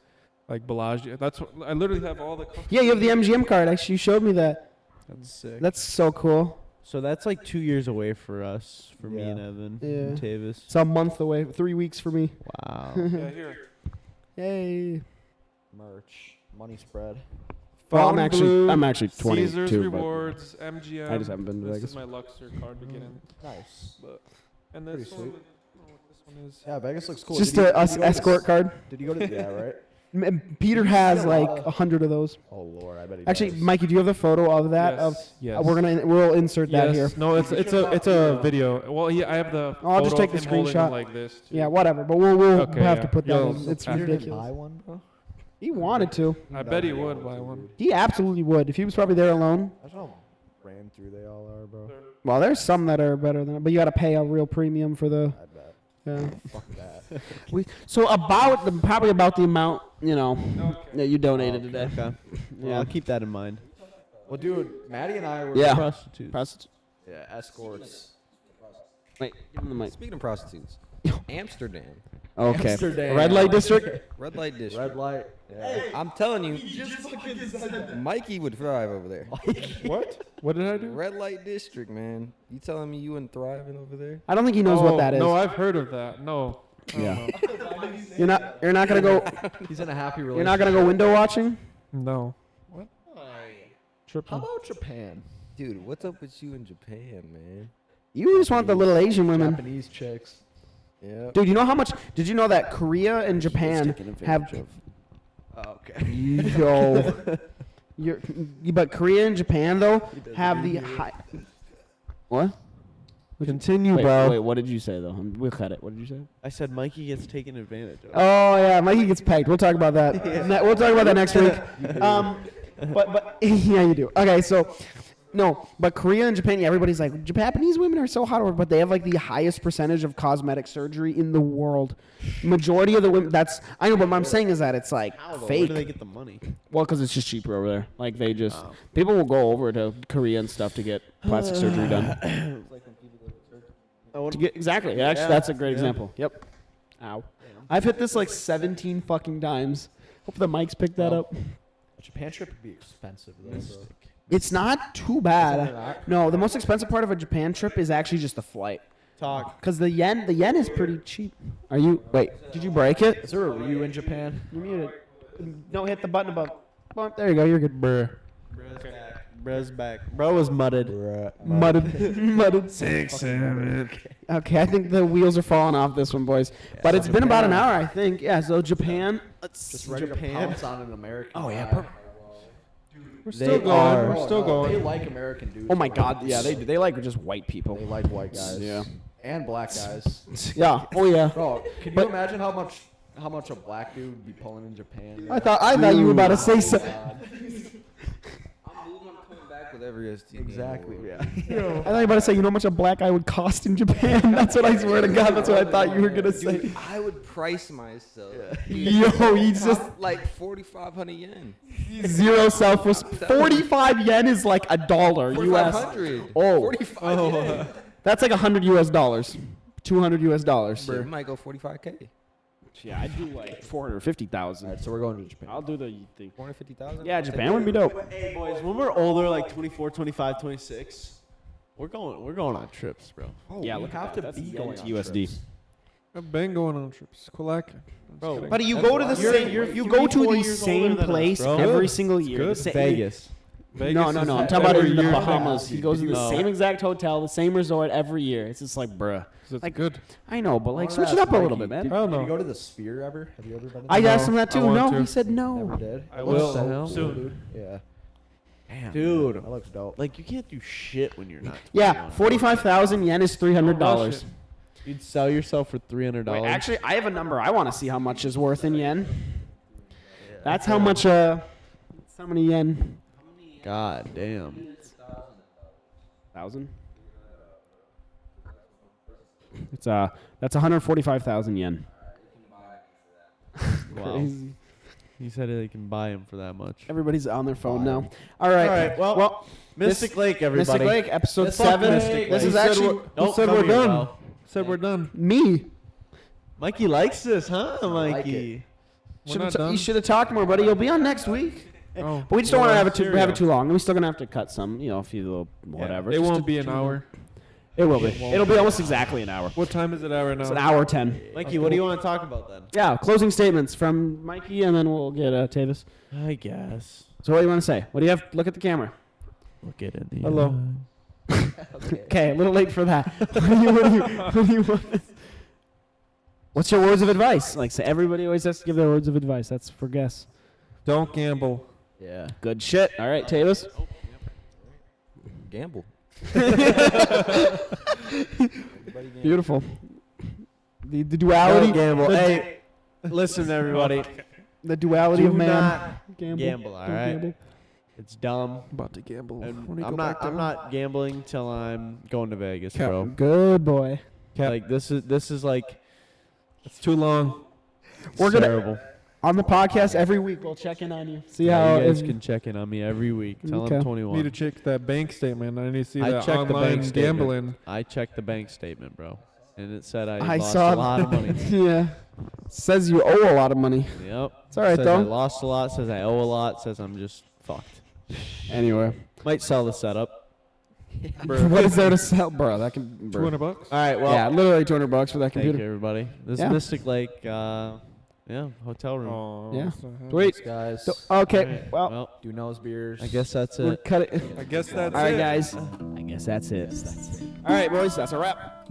like Bellagio. That's what I literally have all the. Yeah, you have the MGM card. Actually, you showed me that. That's sick. That's so cool. So that's like 2 years away for us, for me Yeah. and Evan Yeah. and Tavis. It's a month away. 3 weeks for me. Wow. Yeah, here. Yay. Merch. Money spread. Well, I'm Fountain Blue, actually 22. Caesars but Rewards, MGM. I just haven't been to This Vegas. is my Luxor card to get in. Nice. And this Pretty one, sweet. this one is. Yeah, Vegas looks cool. Just Did you- a did you go to escort s- card. Did you go to? Yeah, right. Peter has like 100 of those. Oh Lord, I bet he Actually, does. Mikey, do you have the photo of that? Yes. We'll insert that Yes. here. No, it's a video. Well, I have the. Oh, I'll just photo take of the him holding screenshot. them like this. too. Yeah, whatever. But we'll Okay, have yeah. to put that You'll- in. It's after. You didn't ridiculous. buy one, bro. He wanted to. I bet he would buy one. He absolutely would. If he was probably there alone. That's how ran through they all are, bro. Well, there's some that are better than it, but you got to pay a real premium for the. I bet. Yeah. Fuck that. So probably about the amount that you donated today. Okay. Yeah, I'll keep that in mind. Well, dude, Maddie and I were. Yeah. Prostitutes. Yeah, escorts. Wait, give him the mic. Speaking of prostitutes, Amsterdam Okay. Amsterdam. Red light district. Red light district. Red light. Yeah. I'm telling you, Mikey would thrive over there. What? What did I do? Red light district, man. You telling me you wouldn't thriving over there? I don't think he knows what that is. No, I've heard of that. No. I don't Yeah. You're not gonna go. He's in a happy relationship. You're not gonna go window watching. know. No. What? How about Japan? Dude, what's up with you in Japan, man? You just want the little Asian women. Japanese chicks. Yeah. Dude, you know how much? Did you know that Korea and Japan have? Okay. Yo. But Korea and Japan though have the high. What? Continue, Wait, bro. wait, what did you say though? We'll cut it. What did you say? I said Mikey gets taken advantage of. Oh yeah, Mikey gets pegged. We'll talk about that. We'll talk about that next week. But yeah, you do. Okay, so no, but Korea and Japan, yeah, everybody's like Japanese women are so hot, but they have like the highest percentage of cosmetic surgery in the world. Majority of the women. I know, but what I'm saying is that it's like How, though? fake. Where do they get the money? Well, because it's just cheaper over there. Like they just people will go over to Korea and stuff to get plastic surgery done. Exactly. Actually, that's a great example. Yep. Ow. I've hit this like 17 fucking times. Hope the mics picked that up. A Japan trip would be expensive though. So. It's not too bad. No, the most expensive part of a Japan trip is actually just the flight. Talk. Because the yen is pretty cheap. Are you? Wait, did you break it? Is there a Ryu in Japan? You're muted. No, hit the button above. Well, there you go. You're good. Brr. Bro's back. Bro was mudded. Mudded. Mudded. 6, 7. Okay, I think the wheels are falling off this one, boys. But it's been about an hour, I think. Yeah, so Japan. Just ready to pounce on an American. Oh, yeah. guy. We're still going. We're still They going. like American dudes. Oh, my bro. God. Yeah, they do. They like just white people. They like white guys. Yeah. And black guys. Yeah. Oh, yeah. Bro, can you imagine how much a black dude would be pulling in Japan? I thought you were about to say so. I'm coming back with every STD. Exactly. Yeah. I thought you were about to say, you know how much a black guy would cost in Japan? That's what I swear to God. That's what I thought you were going to say. Dude, I would price myself. Yo, he's just Like 4,500 yen. zero self-respect. 45 yen is like $1 US. 4,500. Oh. 45 That's like $100 US. $200 US. Shit, we might go 45K. Yeah, I'd do like 450,000. Alright, so we're going to Japan. I'll do the 450,000? Yeah, Japan would be dope. Hey, boys, when we're older, like 24, 25, 26, we're going on trips, bro. Yeah, we look have at to that. be That's going yen to on USD. trips. I've been going on trips. Kulak. Bro, But you go to the You're- same. you're You go to 3-4 the years same older than us, place bro. every Good. single It's year. good. The same- Vegas. Vegas No, is I'm talking about every in the year. Bahamas. He goes to the No. same exact hotel, the same resort every year. It's just like, bruh. It's Like, good. I know, but like, I switch wanna it up a ask little Mikey, bit, man. I don't Did you know. go to the Sphere ever? Have you ever been? I No, asked him that I too. want No, to. he said Never no. did. I It will looks so cool, soon. dude. Yeah. Damn, Dude. that looks dope. Like, you can't do shit when you're not 21. Yeah, 45,000 yen is $300. You'd sell yourself for $300. Wait, actually, I have a number. I want to see how much is worth in yen. That's how much. That's how many yen? God damn. 1,000. It's that's 145,000 yen. Wow. Crazy. He said they can buy him for that much. Everybody's on their phone now. All right. All right, well, Mystic Lake, everybody. Mystic Lake, episode Mystic 7. Lake. This He is said actually we're- Don't said come we're here, done? bro. Said we're done. me. Mikey likes this, huh, like Mikey? We're not You done. should have talked more, buddy. You'll be on next week. Oh, But we just don't want to have it Well, have it too long. We're still gonna have to cut some, a few little whatever. It Just won't to- be an hour. It will be. It'll be almost exactly an hour. What time is it at right now? It's an hour 10. Mikey, what do you want to talk about then? Yeah, closing statements from Mikey, and then we'll get Tavis. I guess. So what do you want to say? What do you have? Look at the camera. Look it in the Hello. Okay, a little late for that. What do you want? What's your words of advice? Like, say everybody always has to give their words of advice. That's for guests. Don't gamble. Yeah. Good shit. All right, Tavis. Gamble. Beautiful. The duality. Don't gamble. Hey, listen, everybody. The duality Do of man. not Gamble. gamble, all Don't right? gamble. It's dumb. About to gamble. And When you I'm go back not. I'm down. not gambling till I'm going to Vegas, Cap. bro. Good boy. Cap. Like this is like It's too long. We're gonna terrible. on the podcast every week. We'll check in on you. See Yeah, how you guys if- can check in on me every week. Tell Okay. I'm Need 21. to check that bank statement. I need to see I that checked the online bank statement. gambling. I checked the bank statement, bro. and it said I I lost saw a lot of money. Yeah. Says you owe a lot of money. Yep. It's all right, says though. I lost a lot. Says I owe a lot. Says I'm just fucked. Anyway. Might sell the setup. What is there to sell, bro? That can. Bro. $200. All right. Well, Yeah, literally $200 for that thank you, computer. everybody. This Yeah. Mystic Lake, hotel room. Oh, Yeah. so- Sweet. Guys, Okay. Well, Well, do nose beers. I guess that's we're it. cutting. I guess that's All right, it. guys. I guess that's it. All right, boys. That's a wrap.